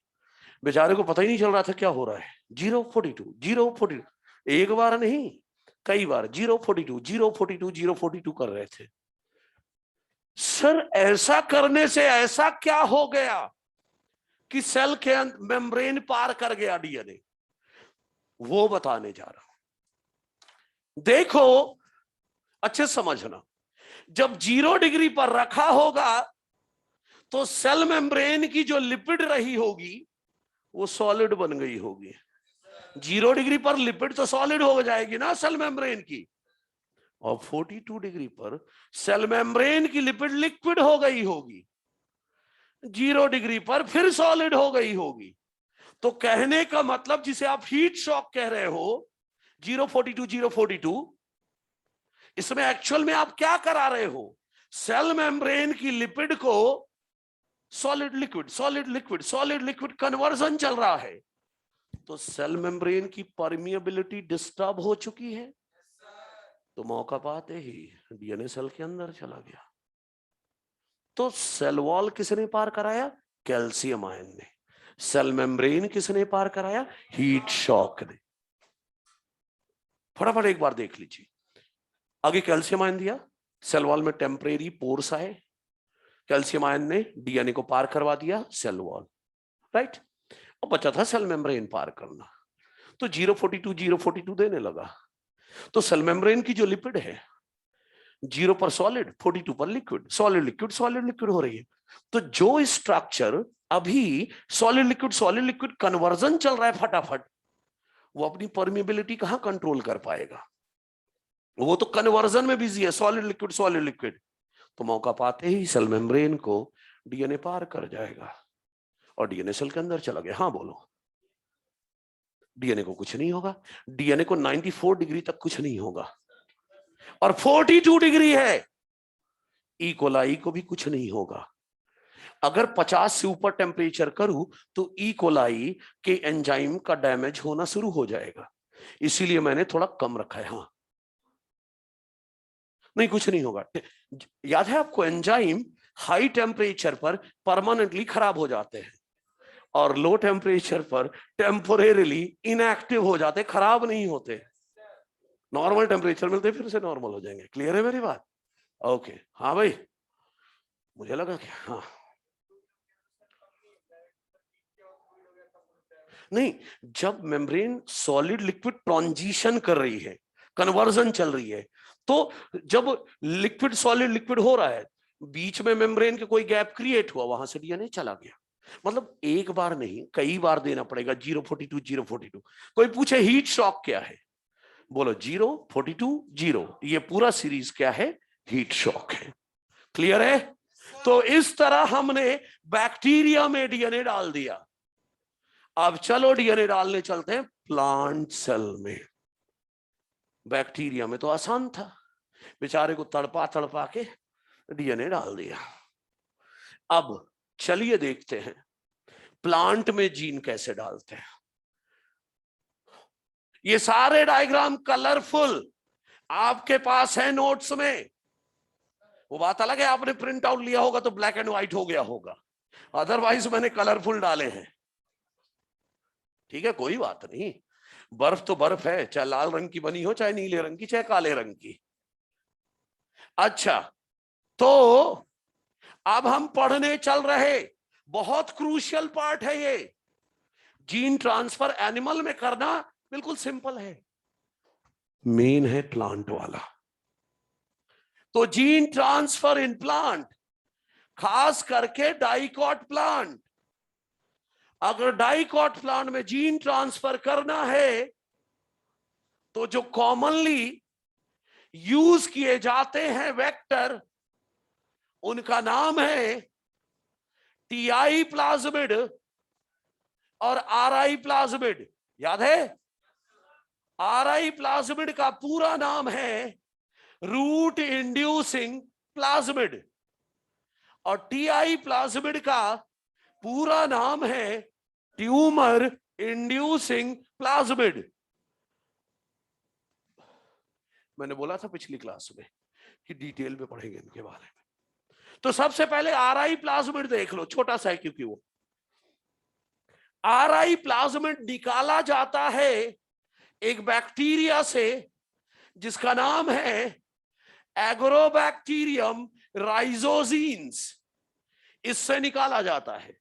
A: बेचारे को पता ही नहीं चल रहा था क्या हो रहा है। 042 एक बार नहीं कई बार 042 कर रहे थे। सर ऐसा करने से ऐसा क्या हो गया कि सेल के मेम्ब्रेन पार कर गया डीएनए, वो बताने जा रहा हूं। देखो अच्छे समझना, जब 0 डिग्री पर रखा होगा तो सेल मेम्ब्रेन की जो लिपिड रही होगी वो सॉलिड बन गई होगी। 0 डिग्री पर लिपिड तो सॉलिड हो जाएगी ना सेल मेम्ब्रेन की, और 42 डिग्री पर सेल मेम्ब्रेन की लिपिड लिक्विड हो गई होगी, 0 डिग्री पर फिर सॉलिड हो गई होगी। तो कहने का मतलब जिसे आप हीट शॉक कह रहे हो 042 इसमें एक्चुअल में आप क्या करा रहे हो, सेल मेम्ब्रेन की लिपिड को सॉलिड लिक्विड कन्वर्जन चल रहा है। तो सेल मेम्ब्रेन की परमिएबिलिटी डिस्टर्ब हो चुकी है, तो मौका पाते ही डीएनए सेल के अंदर चला गया। तो सेल वॉल किसने पार कराया, कैल्शियम आयन ने। सेल मेम्ब्रेन किसने पार कराया, हीट शॉक ने। फटाफट एक बार देख लीजिए, आगे कैल्शियम आयन दिया, सेल वॉल में टेम्परेरी पोर्स आए, कैल्शियम आयन ने डीएनए को पार करवा दिया सेल वॉल, राइट। और बचा था सेल मेम्ब्रेन पार करना, तो 042 देने लगा। तो सेल मेम्ब्रेन की जो लिपिड है 0 पर सॉलिड, 42 पर लिक्विड, सॉलिड लिक्विड हो रही है। तो जो स्ट्रक्चर अभी सॉलिड लिक्विड कन्वर्जन चल रहा है फटाफट, वो अपनी परमिएबिलिटी कहां कंट्रोल कर पाएगा, वो तो कन्वर्जन में बिजी है, सॉलिड लिक्विड। तो मौका पाते ही सेल मेम्ब्रेन को डीएनए पार कर जाएगा और डीएनए सेल के अंदर चला गया। हाँ बोलो, डीएनए को कुछ नहीं होगा, डीएनए को 94 डिग्री तक कुछ नहीं होगा, और 42 डिग्री है, ई कोलाई को भी कुछ नहीं होगा। अगर 50 से ऊपर टेम्परेचर करूं तो ई कोलाई के एंजाइम का डैमेज होना शुरू हो जाएगा, इसीलिए मैंने थोड़ा कम रखा है। हाँ नहीं कुछ नहीं होगा। याद है आपको, एंजाइम हाई टेम्परेचर पर परमानेंटली खराब हो जाते हैं और लो टेम्परेचर पर टेम्पोरेरीली इनएक्टिव हो जाते, खराब नहीं होते। नॉर्मल टेम्परेचर मिलते फिर से नॉर्मल हो जाएंगे। क्लियर है मेरी बात? ओके हाँ भाई, मुझे लगा क्या, हाँ नहीं, जब मेम्ब्रेन सॉलिड लिक्विड ट्रांजिशन कर रही है, कन्वर्जन चल रही है, तो जब लिक्विड सॉलिड लिक्विड हो रहा है, बीच में मेम्ब्रेन के कोई गैप क्रिएट हुआ, वहां से डीएनए चला गया। मतलब एक बार नहीं कई बार देना पड़ेगा 042 कोई पूछे हीट शॉक क्या है, बोलो 042 ये पूरा सीरीज क्या है, हीट शॉक है। क्लियर है? तो इस तरह हमने बैक्टीरिया में डीएनए डाल दिया। अब चलो डीएनए डालने चलते हैं प्लांट सेल में। बैक्टीरिया में तो आसान था, बेचारे को तड़पा तड़पा के डीएनए डाल दिया। अब चलिए देखते हैं प्लांट में जीन कैसे डालते हैं। ये सारे डायग्राम कलरफुल आपके पास है नोट्स में। वो बात अलग है आपने प्रिंट आउट लिया होगा तो ब्लैक एंड व्हाइट हो गया होगा, अदरवाइज मैंने कलरफुल डाले हैं। ठीक है, कोई बात नहीं, बर्फ तो बर्फ है, चाहे लाल रंग की बनी हो, चाहे नीले रंग की, चाहे काले रंग की। अच्छा, तो अब हम पढ़ने चल रहे, बहुत क्रूशियल पार्ट है ये। जीन ट्रांसफर एनिमल में करना बिल्कुल सिंपल है, मेन है प्लांट वाला। तो जीन ट्रांसफर इन प्लांट, खास करके डाइकॉट प्लांट, अगर डाइकॉट प्लांट में जीन ट्रांसफर करना है तो जो कॉमनली यूज किए जाते हैं वेक्टर, उनका नाम है टीआई प्लाज्मिड और आरआई प्लाज्मिड। याद है? आरआई प्लाज्मिड का पूरा नाम है रूट इंड्यूसिंग प्लाज्मिड और टीआई प्लाज्मिड का पूरा नाम है ट्यूमर इंड्यूसिंग प्लाज्मिड। मैंने बोला था पिछली क्लास में कि डिटेल में पढ़ेंगे इनके बारे में। तो सबसे पहले आरआई प्लाज्मिड देख लो, छोटा सा है क्योंकि वो आरआई प्लाज्मिड निकाला जाता है एक बैक्टीरिया से जिसका नाम है एग्रोबैक्टीरियम राइजोजीन्स, इससे निकाला जाता है।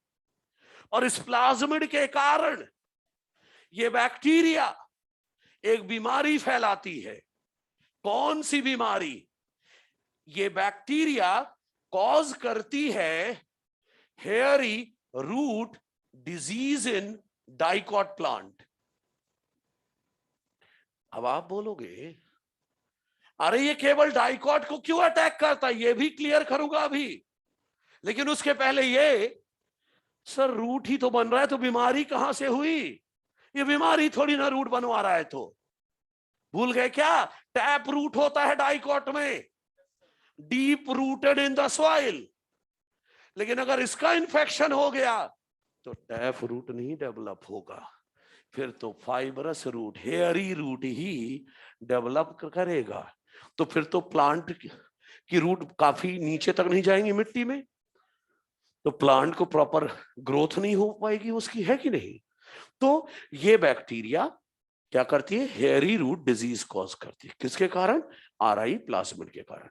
A: और इस प्लाज्मिड के कारण ये बैक्टीरिया एक बीमारी फैलाती है। कौन सी बीमारी? ये बैक्टीरिया कॉज करती है hairy root disease in dicot plant. अब आप बोलोगे अरे ये केवल डाइकॉट को क्यों अटैक करता है, ये भी क्लियर करूंगा अभी। लेकिन उसके पहले ये, सर रूट ही तो बन रहा है तो बीमारी कहां से हुई? ये बीमारी थोड़ी ना रूट बनवा रहा है। तो भूल गए क्या? टैप रूट होता है डाइकॉट में, deep rooted in the soil. लेकिन अगर इसका इन्फेक्शन हो गया तो टैप रूट नहीं डेवलप होगा, फिर तो फाइबरस रूट, हेयरी रूट ही डेवलप करेगा। तो फिर तो प्लांट की रूट काफी नीचे तक नहीं जाएंगी मिट्टी में, तो प्लांट को प्रॉपर ग्रोथ नहीं हो पाएगी उसकी, है कि नहीं? तो ये बैक्टीरिया क्या करती है? हेयरी रूट डिजीज कॉज करती है। किसके कारण? आरआई प्लाज्मिड के कारण।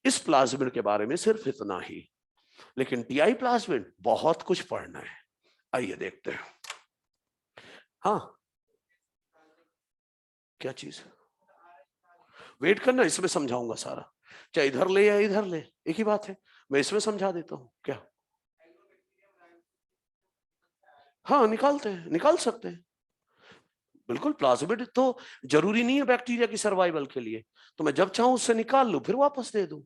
A: इस प्लाज्मिड के बारे में सिर्फ इतना ही, लेकिन टीआई प्लाज्मिड बहुत कुछ पढ़ना है। आइए देखते हैं। हाँ, क्या चीज? वेट करना, इसमें समझाऊंगा सारा, चाहे इधर ले या इधर ले, एक ही बात है। मैं इसमें समझा देता हूं। क्या? हाँ, निकालते हैं, निकाल सकते हैं बिल्कुल। प्लाज्मिड तो जरूरी नहीं है बैक्टीरिया की सर्वाइवल के लिए, तो मैं जब चाहूं उससे निकाल लूं फिर वापस दे दूं।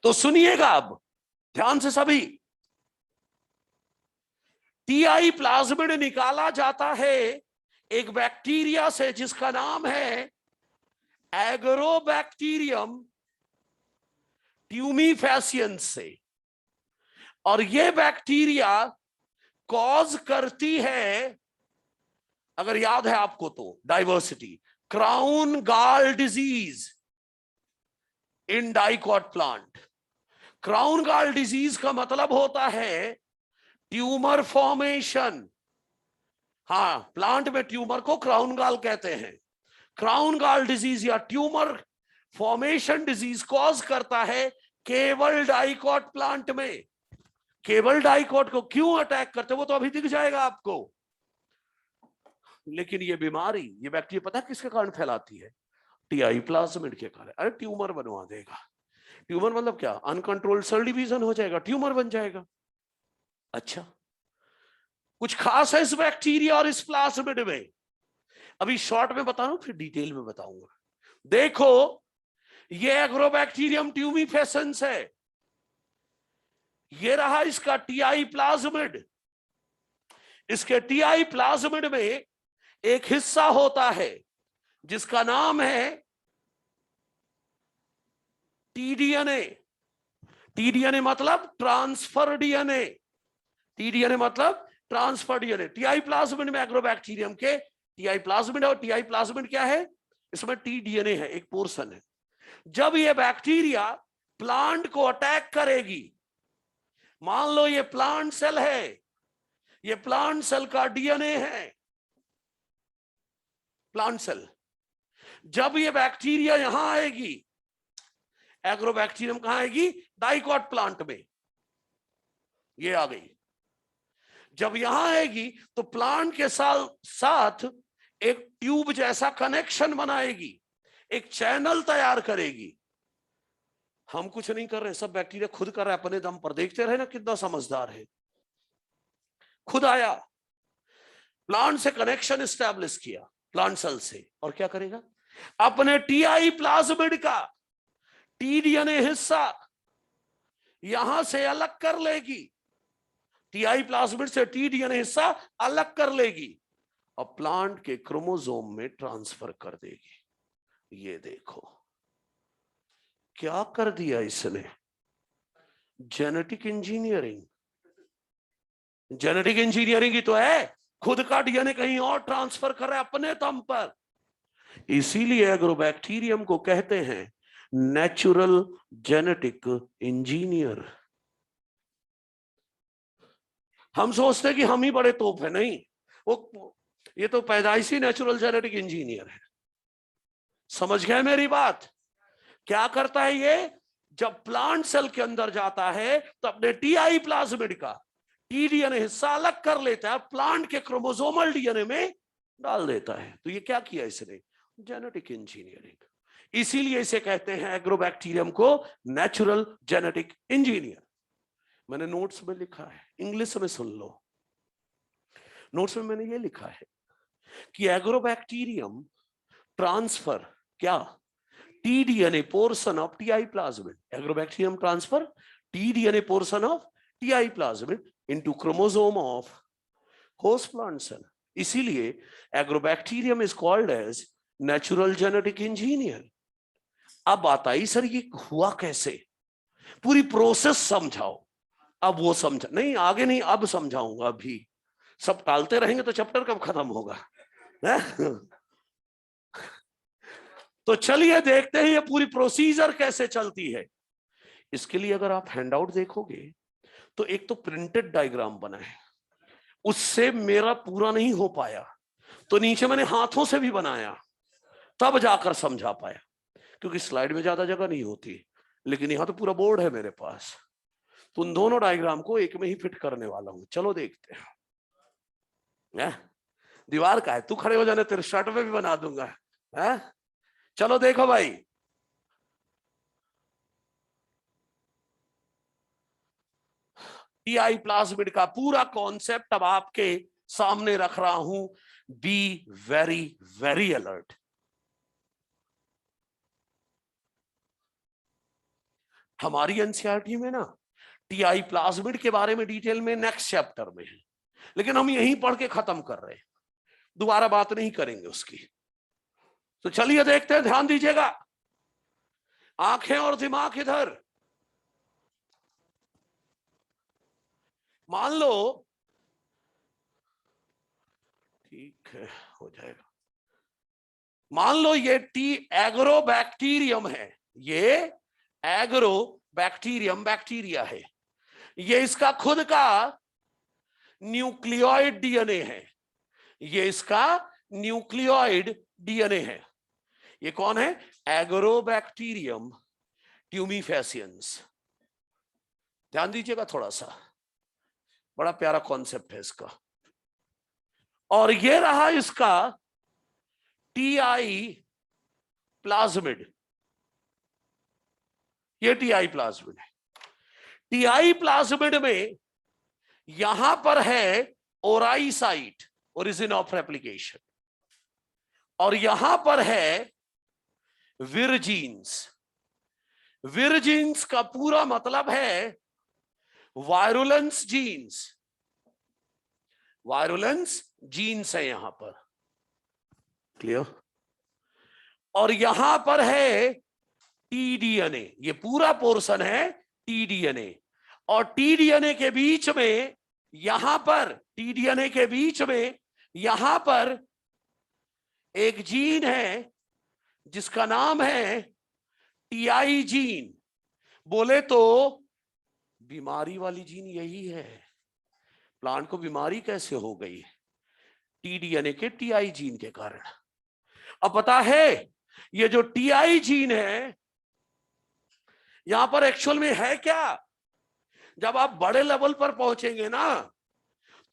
A: तो सुनिएगा अब ध्यान से सभी। टीआई प्लाज्मिड निकाला जाता है एक बैक्टीरिया से जिसका नाम है एग्रोबैक्टीरियम ट्यूमीफेसियंस से। और यह बैक्टीरिया कॉज करती है, अगर याद है आपको तो, डाइवर्सिटी, क्राउन गाल disease in dicot plant. Crown गाल डिजीज का मतलब होता है ट्यूमर फॉर्मेशन। हाँ, प्लांट में ट्यूमर को क्राउन गाल कहते हैं। क्राउन गाल डिजीज या ट्यूमर फॉर्मेशन डिजीज कॉज करता है केवल डाइकॉट प्लांट में। केवल डाइकॉट को क्यों अटैक करते हैं वो तो अभी दिख जाएगा आपको। लेकिन ये बीमारी, ये बैक्टीरिया पता है किसके कारण फैलाती है? टीआई प्लाज्मिड के कारण। अरे ट्यूमर बनवा देगा। ट्यूमर मतलब क्या? अनकंट्रोल्ड सेल डिवीजन हो जाएगा, ट्यूमर बन जाएगा। अच्छा, कुछ खास है इस बैक्टीरिया और इस प्लाज्मिड में, अभी शॉर्ट में बता रहा हूं, फिर डिटेल में बताऊंगा। देखो, ये एग्रोबैक्टीरियम ट्यूमीफेसेंस है। ये रहा इसका टीआई प्लाज्मिड। इसके टीआई प्लाज्मिड में एक हिस्सा होता है जिसका नाम है टीडीएनए। टीडीएनए मतलब ट्रांसफर डीएनए। टीडीएनए मतलब ट्रांसफर डीएनए। टीआई प्लाज्मिड में एग्रोबैक्टीरियम के टीआई प्लाज्मिड, और टीआई प्लाज्मिड क्या है, इसमें टीडीएनए है, एक पोर्शन है। जब ये बैक्टीरिया प्लांट को अटैक करेगी, मान लो ये प्लांट सेल है, ये प्लांट सेल का डीएनए है, प्लांट सेल। जब ये बैक्टीरिया यहां आएगी, एग्रोबैक्टीरियम कहां आएगी, डाइकॉट प्लांट में, ये आ गई। जब यहां आएगी तो प्लांट के साथ एक ट्यूब जैसा कनेक्शन बनाएगी, एक चैनल तैयार करेगी। हम कुछ नहीं कर रहे, सब बैक्टीरिया खुद कर रहा है अपने दम पर। देखते रहे ना कितना समझदार है। खुद आया, प्लांट से कनेक्शन एस्टैब्लिश किया, प्लांट सेल से, और क्या करेगा, अपने टीआई प्लाज्मिड का टीडीएनए हिस्सा यहां से अलग कर लेगी। टीआई प्लाज्मिड से टीडीएनए हिस्सा अलग कर लेगी और प्लांट के क्रोमोसोम में ट्रांसफर कर देगी। ये देखो क्या कर दिया इसने, जेनेटिक इंजीनियरिंग। जेनेटिक इंजीनियरिंग ही तो है, खुद का डीएनए कहीं और ट्रांसफर कर रहा है अपने दम पर। इसीलिए एग्रोबैक्टीरियम को कहते हैं नेचुरल जेनेटिक इंजीनियर। हम सोचते हैं कि हम ही बड़े तोप है, नहीं, वो ये तो पैदाइशी नेचुरल जेनेटिक इंजीनियर है। समझ गए मेरी बात? क्या करता है ये, जब प्लांट सेल के अंदर जाता है तो अपने टीआई प्लाज्मिड का टीडीएनए हिस्सा अलग कर लेता है, प्लांट के क्रोमोसोमल डीएनए में डाल देता है। तो ये क्या किया इसने, जेनेटिक इंजीनियरिंग। इसीलिए इसे कहते हैं एग्रोबैक्टीरियम को नेचुरल जेनेटिक इंजीनियर। मैंने नोट्स में लिखा है, इंग्लिश में सुन लो। नोट्स में मैंने ये लिखा है कि एग्रोबैक्टीरियम ट्रांसफर क्या, TDNA portion of TI plasmid. Agrobacterium transfer TDNA portion of TI plasmid into chromosome of host plant cell. इसीलिए Agrobacterium is called as natural genetic engineer. अब बात आई सर ये हुआ कैसे, पूरी प्रोसेस समझाओ। अब वो समझा नहीं, आगे नहीं, अब समझाऊंगा। अभी सब टालते रहेंगे तो चैप्टर कब खत्म होगा? तो चलिए देखते हैं ये पूरी प्रोसीजर कैसे चलती है। इसके लिए अगर आप हैंडआउट देखोगे तो एक तो प्रिंटेड डायग्राम बना है, उससे मेरा पूरा नहीं हो पाया, तो नीचे मैंने हाथों से भी बनाया, तब जाकर समझा पाया, क्योंकि स्लाइड में ज्यादा जगह नहीं होती। लेकिन यहां तो पूरा बोर्ड है मेरे पास, तो उन दोनों डायग्राम को एक में ही फिट करने वाला हूं। चलो देखते हैं। दीवार का है, तू खड़े हो जाने, तेरे शर्ट में भी बना दूंगा। है, चलो देखो भाई। टीआई प्लाज्मिड का पूरा कॉन्सेप्ट अब आपके सामने रख रहा हूं। Be very very alert. हमारी एनसीईआरटी में ना टीआई प्लाज्मिड के बारे में डिटेल में नेक्स्ट चैप्टर में है, लेकिन हम यहीं पढ़ के खत्म कर रहे हैं, दोबारा बात नहीं करेंगे उसकी। तो चलिए देखते हैं, ध्यान दीजिएगा, आंखें और दिमाग इधर। मान लो, ठीक है हो जाएगा, मान लो ये एग्रोबैक्टीरियम है, ये एग्रोबैक्टीरियम बैक्टीरिया है, ये इसका खुद का न्यूक्लियोइड डीएनए है, ये इसका न्यूक्लियोइड डीएनए है। ये कौन है, एग्रोबैक्टीरियम ट्यूमीफेसियंस। ध्यान दीजिएगा थोड़ा सा, बड़ा प्यारा कॉन्सेप्ट है इसका। और ये रहा इसका टीआई प्लाज्मिड, ये टीआई प्लाज्मिड है। टीआई प्लाज्मिड में यहां पर है ओराई साइट, ओरिजिन ऑफ रेप्लिकेशन, और यहां पर है विरजीन्स। विरजीन्स का पूरा मतलब है वायरुलेंस जीन्स, वायरुलेंस जीन्स है यहां पर, क्लियर। और यहां पर है टीडीएनए, ये पूरा पोर्शन है टीडीएनए, और टीडीएनए के बीच में यहां पर, टीडीएनए के बीच में यहां पर एक जीन है जिसका नाम है टीआई जीन। बोले तो बीमारी वाली जीन यही है। प्लांट को बीमारी कैसे हो गई? टीडीएनए के टीआई जीन के कारण। अब पता है ये जो टीआई जीन है यहां पर एक्चुअल में है क्या? जब आप बड़े लेवल पर पहुंचेंगे ना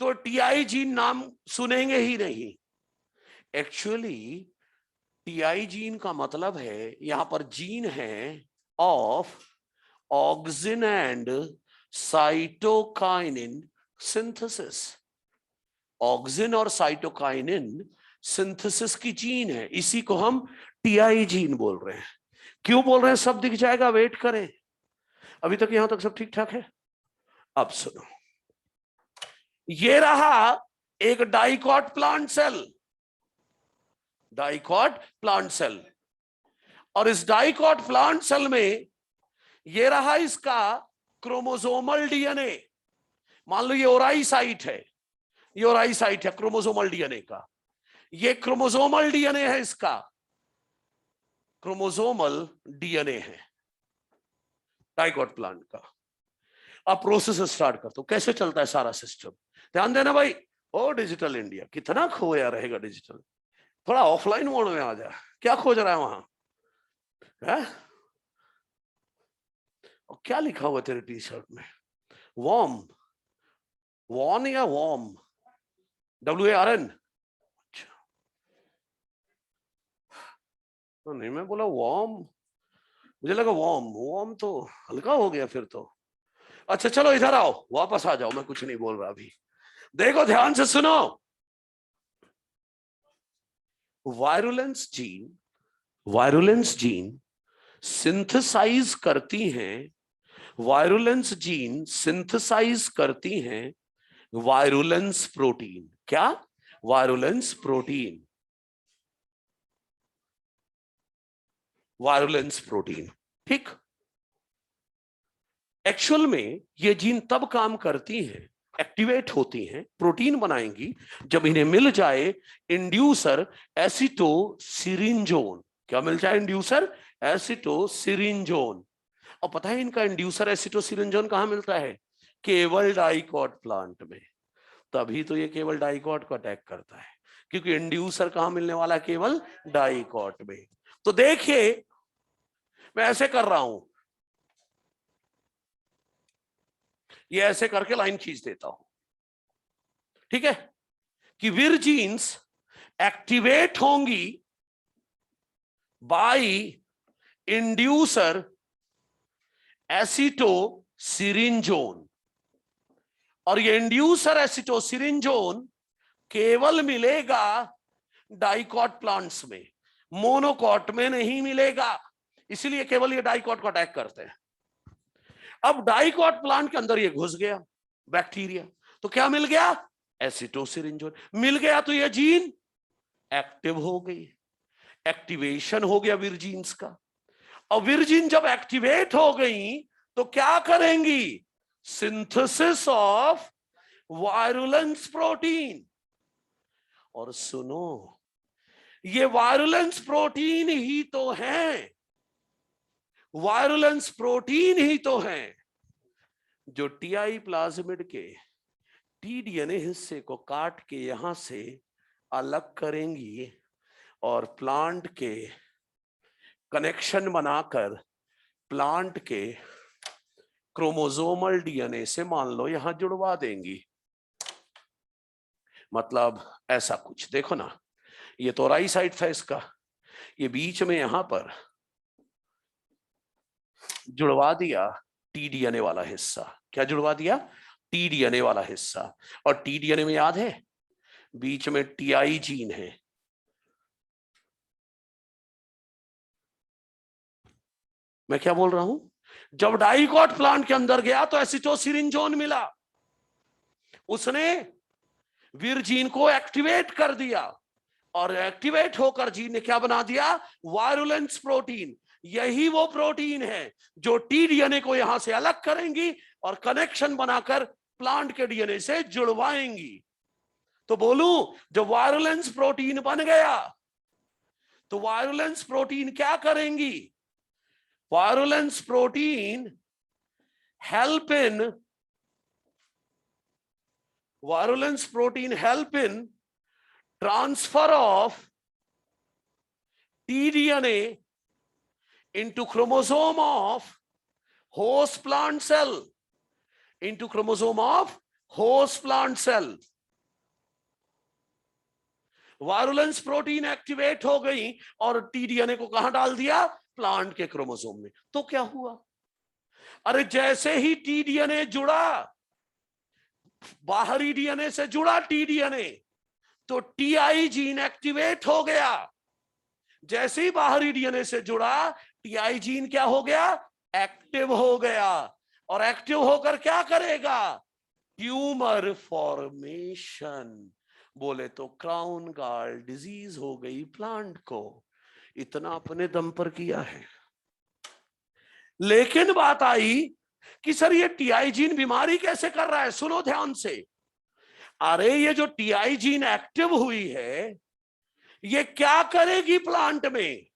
A: तो टीआई जीन नाम सुनेंगे ही नहीं। एक्चुअली टीआई जीन का मतलब है, यहां पर जीन है of auxin and cytokinin synthesis. Auxin और साइटोकाइनिन सिंथेसिस की जीन है, इसी को हम टीआई जीन बोल रहे हैं। क्यों बोल रहे हैं सब दिख जाएगा, वेट करें। अभी तक यहां तक सब ठीक ठाक है? अब सुनो, ये रहा एक dicot plant cell, dicot plant cell, और इस डाइकॉट प्लांट सेल में ये रहा इसका क्रोमोसोमल डीएनए। मान लो ये ओराई साइट है, ये ओराई साइट है क्रोमोसोमल डीएनए का, ये क्रोमोसोमल डीएनए है, इसका क्रोमोसोमल डीएनए है डाइकॉट प्लांट का। अब प्रोसेस स्टार्ट करता हूं, कैसे चलता है सारा सिस्टम, ध्यान देना भाई। ओ डिजिटल इंडिया कितना खोया रहेगा डिजिटल, थोड़ा ऑफलाइन मोड में आ जा। क्या खोज रहा है वहां है? और क्या लिखा हुआ तेरे टी शर्ट में? वॉर्म, वॉन या वॉर्म, WARN? अच्छा, तो नहीं, मैं बोला वॉर्म, मुझे लगा वॉर्म, वॉर्म तो हल्का हो गया फिर तो। अच्छा चलो इधर आओ, वापस आ जाओ, मैं कुछ नहीं बोल रहा अभी। देखो ध्यान से सुनो, virulence gene, virulence gene synthesize करती हैं, वायरुलेंस जीन सिंथेसाइज करती हैं वायरुलेंस प्रोटीन। क्या? वायरुलेंस प्रोटीन, वायरुलेंस प्रोटीन, ठीक। एक्चुअल में ये जीन तब काम करती हैं, एक्टिवेट होती हैं, प्रोटीन बनाएंगी जब इन्हें मिल जाए इंड्यूसर एसिटोसिरिंजोन। क्या मिल जाए? इंड्यूसर एसिटोसिरिंजोन। और पता है इनका इंड्यूसर एसिटोसिरिंजोन कहां मिलता है? केवल डाइकॉट प्लांट में। तभी तो ये केवल डाइकॉट को अटैक करता है, क्योंकि इंड्यूसर कहां मिलने वाला है? केवल डाइकॉट में। तो देखिए मैं ऐसे कर रहा हूं, ये ऐसे करके लाइन खींच देता हूं, ठीक है, कि विर जीन्स एक्टिवेट होंगी बाय इंड्यूसर एसिटोसिरिंजोन, और ये इंड्यूसर एसिटोसिरिंजोन केवल मिलेगा डाइकॉट प्लांट्स में, मोनोकॉट में नहीं मिलेगा, इसलिए केवल ये डाइकॉट को अटैक करते हैं। अब डाइकॉट प्लांट के अंदर ये घुस गया बैक्टीरिया, तो क्या मिल गया? एसिटोसिरिंजोन मिल गया, तो ये जीन एक्टिव हो गई, एक्टिवेशन हो गया विरजीन्स का। और विरजीन जब एक्टिवेट हो गई तो क्या करेंगी? Synthesis of virulence protein. और सुनो, ये वायरुलेंस प्रोटीन ही तो है, वायरुलेंस प्रोटीन ही तो है जो टीआई प्लाज्मिड के टीडीएनए हिस्से को काट के यहां से अलग करेंगी और प्लांट के कनेक्शन बनाकर प्लांट के क्रोमोसोमल डीएनए से मान लो यहां जुड़वा देंगी। मतलब ऐसा कुछ, देखो ना, ये तो राइट साइड था इसका, ये बीच में यहां पर जुड़वा दिया टीडीएनए वाला हिस्सा। क्या जुड़वा दिया? टीडीएनए वाला हिस्सा। और टीडीएनए में याद है बीच में टीआई जीन है, मैं क्या बोल रहा हूं? जब डाइकॉट प्लांट के अंदर गया तो एसिटोसिरिंजोन मिला, उसने वीर जीन को एक्टिवेट कर दिया और एक्टिवेट होकर जीन ने क्या बना दिया, वायरुलेंस प्रोटीन। यही वो प्रोटीन है जो टी डीएनए को यहां से अलग करेंगी और कनेक्शन बनाकर प्लांट के डीएनए से जुड़वाएंगी। तो बोलूं, जब वायरुलेंस प्रोटीन बन गया तो वायरुलेंस प्रोटीन क्या करेंगी, virulence protein help in transfer of tDNA into chromosome of host plant cell, into chromosome of host plant cell. Virulence protein activate हो गई और टीडीएनए को कहां डाल दिया, प्लांट के क्रोमोसोम में। तो क्या हुआ, अरे जैसे ही टीडीएनए जुड़ा, बाहरी डीएनए से जुड़ा टीडीएनए, तो टीआई जीन एक्टिवेट हो गया। जैसे ही बाहरी डीएनए से जुड़ा, टीआई जीन क्या हो गया, एक्टिव हो गया। और एक्टिव होकर क्या करेगा, ट्यूमर फॉर्मेशन। बोले तो क्राउन गाल डिजीज हो गई प्लांट को। इतना अपने दम पर किया है। लेकिन बात आई कि सर ये टीआई जीन बीमारी कैसे कर रहा है। सुनो ध्यान से, अरे ये जो टीआई जीन एक्टिव हुई है, ये क्या करेगी प्लांट में,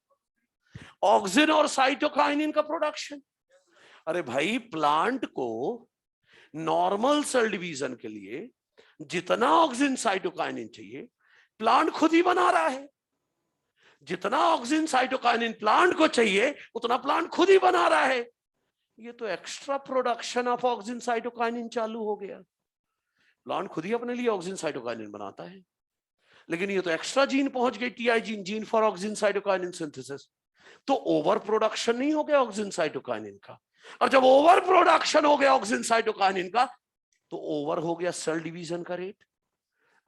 A: ऑक्सिन और साइटोकाइनिन का प्रोडक्शन। अरे भाई, प्लांट को नॉर्मल सेल डिवीजन के लिए जितना ऑक्सिन साइटोकाइनिन चाहिए, प्लांट खुद ही बना रहा है। जितना ऑक्सिन साइटोकाइनिन प्लांट को चाहिए, उतना प्लांट खुद ही बना रहा है। ये तो extra production of auxin cytokinin चालू हो गया। प्लांट खुद ही अपने लिए ऑक्सिन साइटोकाइनिन बनाता है, लेकिन ये तो एक्स्ट्रा जीन पहुंच गई, TI gene, gene for auxin cytokinin synthesis. तो ओवर प्रोडक्शन नहीं हो गया ऑक्सिन साइटोकाइनिन का। और जब ओवर प्रोडक्शन हो गया ऑक्सिन साइटोकाइनिन का, तो ओवर हो गया सेल डिवीजन का रेट।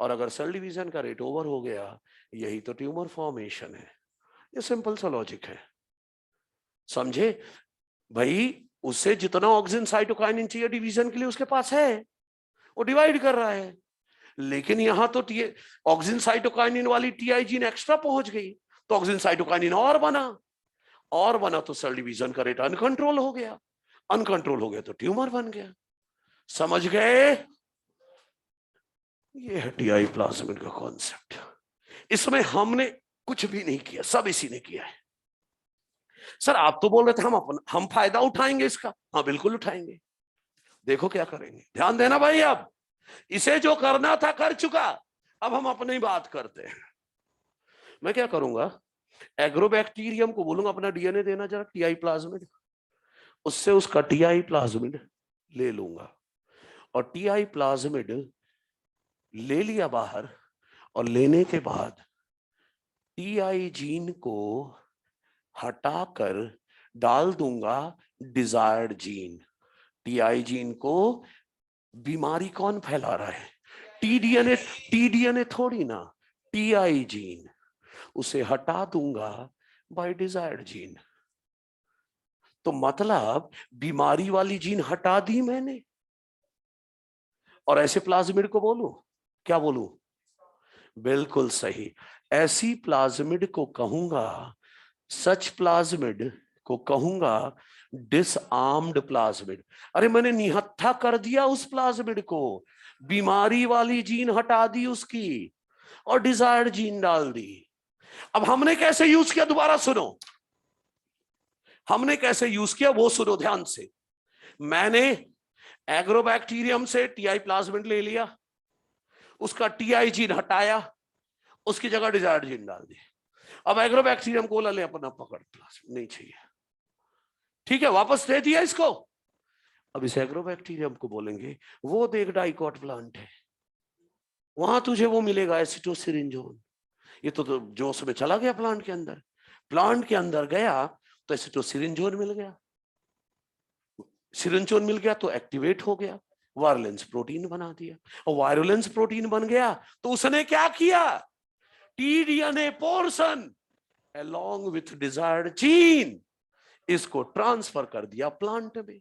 A: और अगर सेल डिवीजन का रेट ओवर हो गया, यही तो ट्यूमर फॉर्मेशन है। ये सिंपल सा लॉजिक है, समझे भाई। उससे जितना ऑक्सिन साइटोकाइनिन चाहिए डिवीजन के लिए उसके पास है, वो डिवाइड कर रहा है। लेकिन यहां तो ऑक्सिन साइटोकाइनिन वाली टीआई जीन एक्स्ट्रा पहुंच गई, तो ऑक्सिन साइटोकाइनिन और बना तो सेल डिवीजन का रेट अनकंट्रोल हो गया। अनकंट्रोल हो गया तो ट्यूमर बन गया। समझ गए, ये है टीआई प्लाज्मिड का कॉन्सेप्ट। इसमें हमने कुछ भी नहीं किया, सब इसी ने किया है। सर आप तो बोल रहे थे हम फायदा उठाएंगे इसका। हाँ बिल्कुल उठाएंगे, देखो क्या करेंगे। ध्यान देना भाई, अब इसे जो करना था कर चुका, अब हम अपनी बात करते हैं। मैं क्या करूंगा, एग्रोबैक्टीरियम को बोलूंगा अपना डीएनए देना जरा, टीआई प्लाज्मिड, उससे उसका टीआई प्लाज्मिड ले लूंगा। और टीआई प्लाज्मिड ले लिया बाहर, और लेने के बाद टीआई जीन को हटाकर डाल दूंगा डिजायर्ड जीन। टीआई जीन को बीमारी कौन फैला रहा है, टीडीएनए थोड़ी ना, टीआई जीन। उसे हटा दूंगा बाय डिजायर्ड जीन। तो मतलब बीमारी वाली जीन हटा दी मैंने। और ऐसे प्लाज्मिड को बोलूं, क्या बोलूं, बिल्कुल सही, ऐसी प्लाज्मिड को कहूंगा, सच प्लाज्मिड को कहूंगा डिसआर्म्ड प्लाज्मिड। अरे मैंने निहत्था कर दिया उस प्लाज्मिड को, बीमारी वाली जीन हटा दी उसकी और डिजायर्ड जीन डाल दी। अब हमने कैसे यूज किया, दोबारा सुनो, हमने कैसे यूज किया वो सुनो ध्यान से। मैंने एग्रोबैक्टीरियम से टीआई प्लाज्मिड ले लिया, उसका टीआई जीन हटाया, उसकी जगह डिजायर्ड जीन डाल दी। अब एग्रोबैक्टीरियम को ले अपना पकड़, प्लाज्मिड नहीं चाहिए, ठीक है, वापस दे दिया इसको। अब इस एग्रोबैक्टीरियम को बोलेंगे वो देख डाइकॉट प्लांट है, वहां तुझे वो मिलेगा एसिटोसिरिंजोन। ये तो जोश में चला गया प्लांट के अंदर गया तो एसिटोसिरिंजोन मिल गया। सिरिंजोन मिल गया तो एक्टिवेट हो गया, वायरुलेंस प्रोटीन बना दिया। और वायरुलेंस प्रोटीन बन गया तो उसने क्या किया, T-DNA portion along with desired gene इसको ट्रांसफर कर दिया प्लांट में।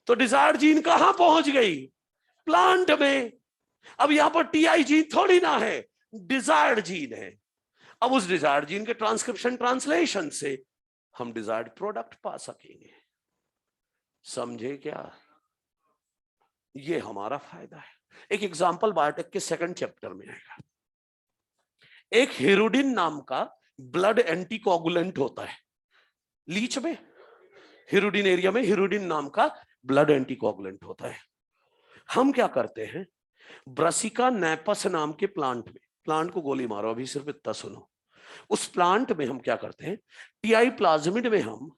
A: तो डिजायर्ड जीन कहां पहुंच गई? प्लांट में। अब यहां पर टीआई जीन थोड़ी ना है, डिजायर्ड जीन है। अब उस डिजायर्ड जीन के ट्रांसक्रिप्शन ट्रांसलेशन से हम डिजायर्ड प्रोडक्ट पा सकेंगे। समझे क्या? ये हमारा फायदा है। एक एग्जांपल बायोटेक के सेकंड चैप्टर में आएगा। एक हिरुडिन नाम का ब्लड एंटीकोगुलेंट होता है। लीच में हिरुडिन एरिया में हिरुडिन नाम का ब्लड एंटीकोगुलेंट होता है। हम क्या करते हैं, ब्रासिका नेपस नाम के प्लांट में, प्लांट को गोली मारो, अभी सिर्फ इतना सुनो। उस प्लांट में हम क्या करते हैं, टीआई प्लाज्मिड में हम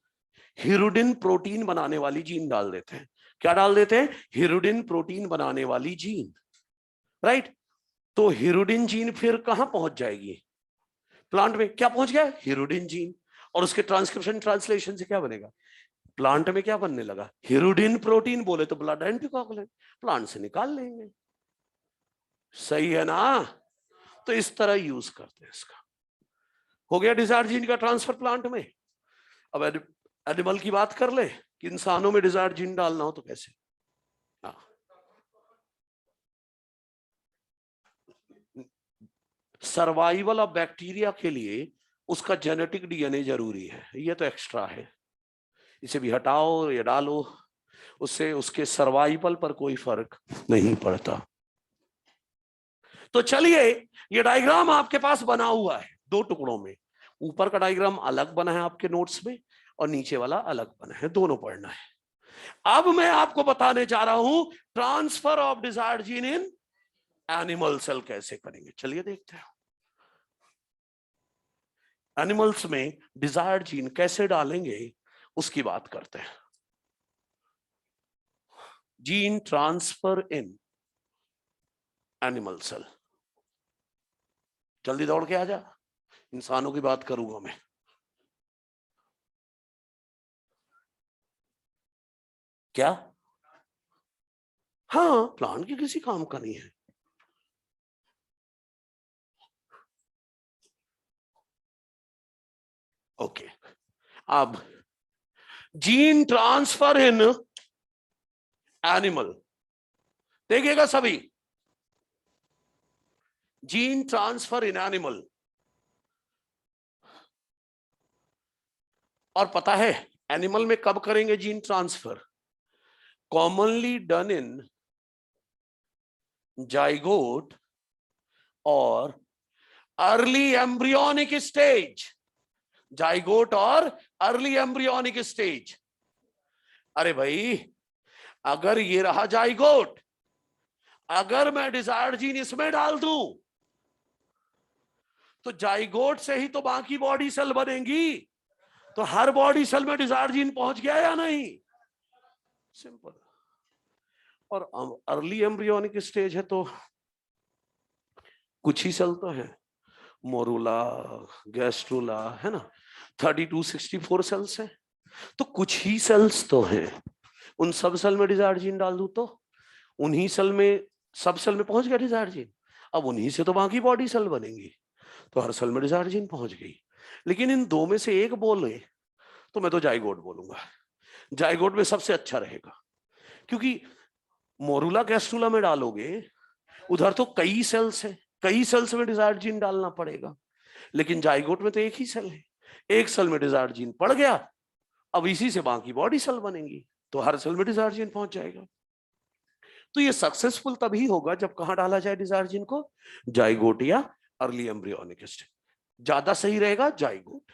A: हिरुडिन प्रोटीन बनाने वाली जीन डाल देते हैं। क्या डाल देते हैं? हिरुडिन प्रोटीन बनाने वाली जीन, राइट। तो हिरुडिन जीन फिर कहां पहुंच जाएगी? प्लांट में। क्या पहुंच गया? Hirudin gene. और उसके ट्रांसक्रिप्शन ट्रांसलेशन से क्या बनेगा? प्लांट में क्या बनने लगा? Hirudin protein. बोले तो ब्लड एंटीकोगुलेंट, प्लांट से निकाल लेंगे। सही है ना? तो इस तरह यूज करते हैं इसका। हो गया डिजायर्ड जीन का ट्रांसफर प्लांट में। अब एनिमल की बात कर ले कि इंसानों में डिजायर्ड जीन डालना हो तो कैसे? सर्वाइवल ऑफ बैक्टीरिया के लिए उसका जेनेटिक डीएनए जरूरी है, ये तो एक्स्ट्रा है। इसे भी हटाओ या डालो, उससे उसके सर्वाइवल पर कोई फर्क नहीं पड़ता। तो चलिए, ये डायग्राम आपके पास बना हुआ है दो टुकड़ों में। ऊपर का डायग्राम अलग बना है आपके नोट्स में और नीचे वाला अलग बना है, दोनों पढ़ना है। अब मैं आपको बताने जा रहा हूं transfer of desired gene in animal cell कैसे करेंगे। चलिए देखते हैं। एनिमल्स में डिजायर्ड जीन कैसे डालेंगे उसकी बात करते हैं। Gene transfer in animal cell. जल्दी दौड़ के आ जा, इंसानों की बात करूंगा मैं। क्या? हाँ, प्लांट की किसी काम का नहीं है। ओके, अब जीन ट्रांसफर इन एनिमल देखिएगा सभी। जीन ट्रांसफर इन एनिमल, और पता है एनिमल में कब करेंगे gene transfer? Commonly done in zygote और अर्ली एम्ब्रियोनिक स्टेज। जाइगोट और अर्ली एम्ब्रियोनिक स्टेज। अरे भाई, अगर ये रहा जाइगोट, अगर मैं डिजायर्ड जीन इसमें डाल दूं तो जाइगोट से ही तो बाकी बॉडी सेल बनेंगी। तो हर बॉडी सेल में डिजायर्ड जीन पहुंच गया या नहीं? सिंपल। और अर्ली एम्ब्रियोनिक स्टेज है तो कुछ ही सेल तो है, मोरूला, गैस्ट्रूला, है ना, 32-64 सेल्स है। तो कुछ ही सेल्स तो हैं। उन सब सेल में डिजायर्ड जीन डाल दूं तो उन्हीं सेल में, सब सेल में पहुंच गया डिजायर्ड जीन। अब उन्हीं से तो बाकी बॉडी सेल बनेंगी। तो हर सेल में डिजायर्ड जीन पहुंच गई। लेकिन इन दो में से एक बोले तो मैं तो जाइगोट बोलूंगा। जाइगोट में सबसे अच्छा रहेगा, क्योंकि मोरूला गैस्ट्रूला में डालोगे उधर तो कई सेल्स है, कई सेल्स में डिजायर्ड जीन डालना पड़ेगा। लेकिन जाइगोट में तो एक ही सेल है, एक सेल में डिजायर्ड जीन पड़ गया, अब इसी से बाकी बॉडी सेल बनेंगी, तो हर सेल में डिजायर्ड जीन पहुंच जाएगा। तो ये सक्सेसफुल तभी होगा जब कहां डाला जाए डिजायर्ड जीन को? जाइगोट या अर्ली एम्ब्रियोनिक स्टेज। ज्यादा सही रहेगा जाइगोट।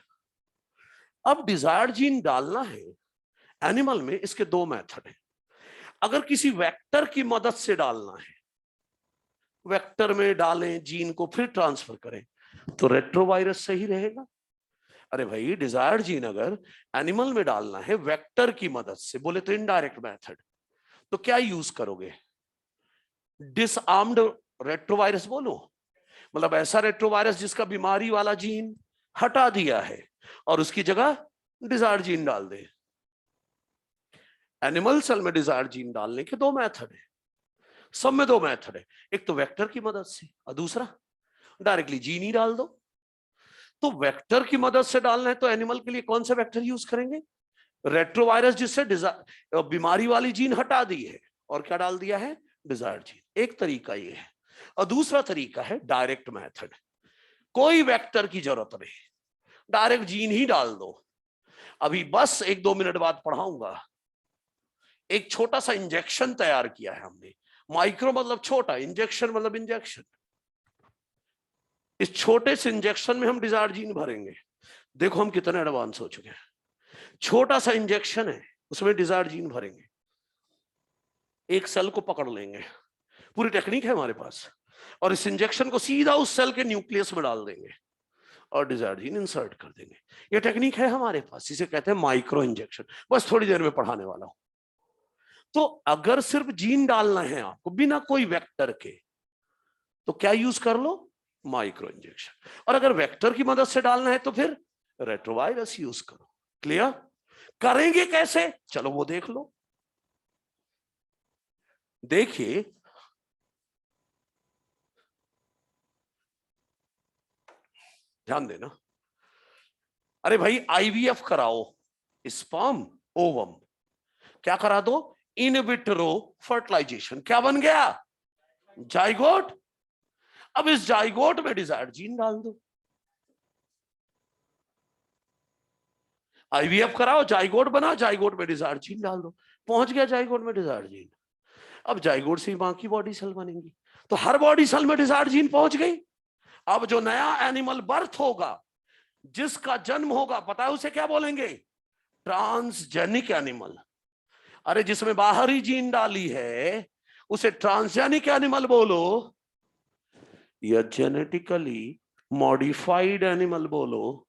A: अब डिजायर्ड जीन डालना है एनिमल में, इसके दो मेथड हैं। अगर किसी वेक्टर की मदद से डालना है, वेक्टर में डालें जीन को फिर ट्रांसफर करें, तो रेट्रोवायरस सही रहेगा। अरे भाई, डिजायर्ड जीन अगर एनिमल में डालना है वेक्टर की मदद से, बोले तो इनडायरेक्ट मेथड, तो क्या यूज करोगे? डिसआर्म्ड रेट्रोवायरस बोलो, मतलब ऐसा रेट्रोवायरस जिसका बीमारी वाला जीन हटा दिया है और उसकी जगह डिजायर्ड जीन डाल दे। एनिमल सेल में डिजायर्ड जीन डालने के दो मेथड है, सब में दो मेथड है। एक तो वेक्टर की मदद से और दूसरा डायरेक्टली जीन ही डाल दो। तो वेक्टर की मदद से डालना है तो एनिमल के लिए कौन सा वेक्टर यूज करेंगे? रेट्रोवायरस, जिससे बीमारी वाली जीन हटा दी है और क्या डाल दिया है? Desired gene. एक तरीका ये है। और दूसरा तरीका है डायरेक्ट मेथड। कोई वेक्टर की जरूरत नहीं, डायरेक्ट जीन ही डाल दो। अभी बस 1-2 मिनट बाद पढ़ाऊंगा। एक छोटा सा इंजेक्शन तैयार किया है हमने। माइक्रो मतलब छोटा, इंजेक्शन मतलब इंजेक्शन। इस छोटे से इंजेक्शन में हम डिजायर्ड जीन भरेंगे। देखो हम कितने एडवांस हो चुके हैं। छोटा सा इंजेक्शन है, उसमें डिजायर्ड जीन भरेंगे। एक सेल को पकड़ लेंगे, पूरी टेक्निक है हमारे पास, और इस इंजेक्शन को सीधा उस सेल के न्यूक्लियस में डाल देंगे और डिजायर्ड जीन इंसर्ट कर देंगे। ये टेक्निक है हमारे पास, इसे कहते हैं माइक्रो इंजेक्शन। बस थोड़ी देर में पढ़ाने वाला हूं। तो अगर सिर्फ जीन डालना है आपको बिना कोई वेक्टर के, तो क्या यूज कर लो? Micro injection. और अगर वेक्टर की मदद से डालना है तो फिर रेट्रोवायरस यूज करो। क्लियर? करेंगे कैसे? चलो वो देख लो। देखिए, ध्यान देना। अरे भाई आईवीएफ कराओ, स्पर्म ओवम, क्या करा दो? In vitro fertilization. क्या बन गया? जाइगोट। अब इस जाइगोट में डिजायर्ड जीन डाल दो। आईवीएफ कराओ, जाइगोट बना, जाइगोट में डिजायर्ड जीन डाल दो। पहुंच गया जाइगोट में डिजायर्ड जीन। अब जाइगोट से ही बाकी बॉडी सेल बनेंगी, तो हर बॉडी सेल में डिजायर्ड जीन पहुंच गई। अब जो नया एनिमल बर्थ होगा, जिसका जन्म होगा, पता है उसे क्या बोलेंगे? Transgenic animal. अरे जिसमें बाहर ही जीन डाली है उसे ट्रांसजेनिक एनिमल बोलो, या जेनेटिकली मॉडिफाइड एनिमल बोलो,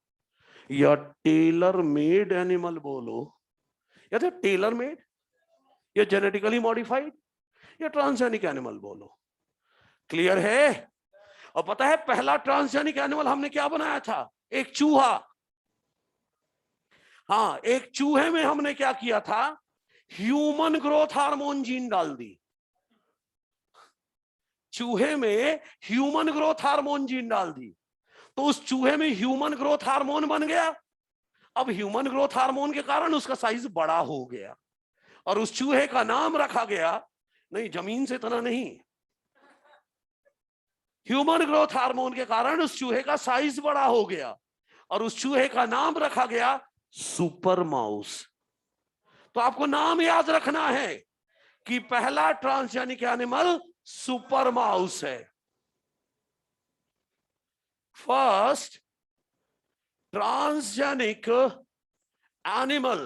A: या टेलर मेड एनिमल बोलो, या तो टेलर मेड, या जेनेटिकली मॉडिफाइड, या ट्रांसजेनिक एनिमल बोलो। क्लियर है? और पता है पहला ट्रांसजेनिक एनिमल हमने क्या बनाया था? एक चूहा। हाँ, एक चूहे में हमने क्या किया था? ह्यूमन ग्रोथ हार्मोन जीन डाल दी। चूहे में ह्यूमन ग्रोथ हार्मोन जीन डाल दी, तो उस चूहे में ह्यूमन ग्रोथ हार्मोन बन गया। अब ह्यूमन ग्रोथ हार्मोन के कारण उसका साइज बड़ा हो गया और उस चूहे का नाम रखा गया, नहीं जमीन से इतना नहीं, ह्यूमन ग्रोथ हार्मोन के कारण उस चूहे का साइज बड़ा हो गया और उस चूहे का नाम रखा गया सुपर माउस। तो आपको नाम याद रखना है कि पहला ट्रांसजेनिक एनिमल सुपर माउस है। फर्स्ट ट्रांसजेनिक एनिमल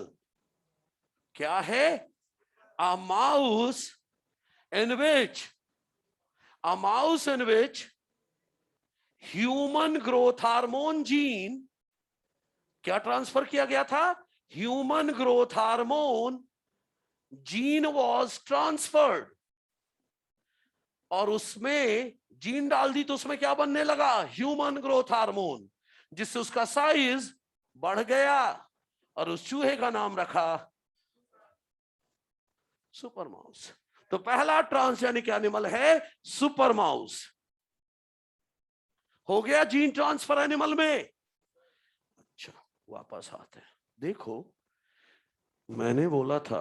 A: क्या है? A mouse in which human growth hormone gene क्या ट्रांसफर किया गया था? Human growth hormone gene was transferred, और उसमें जीन डाल दी तो उसमें क्या बनने लगा? ह्यूमन ग्रोथ हार्मोन, जिससे उसका साइज बढ़ गया और उस चूहे का नाम रखा सुपर माउस। तो पहला ट्रांसजेनिक एनिमल है सुपर माउस। हो गया जीन ट्रांसफर एनिमल में। अच्छा, वापस आते हैं। देखो मैंने बोला था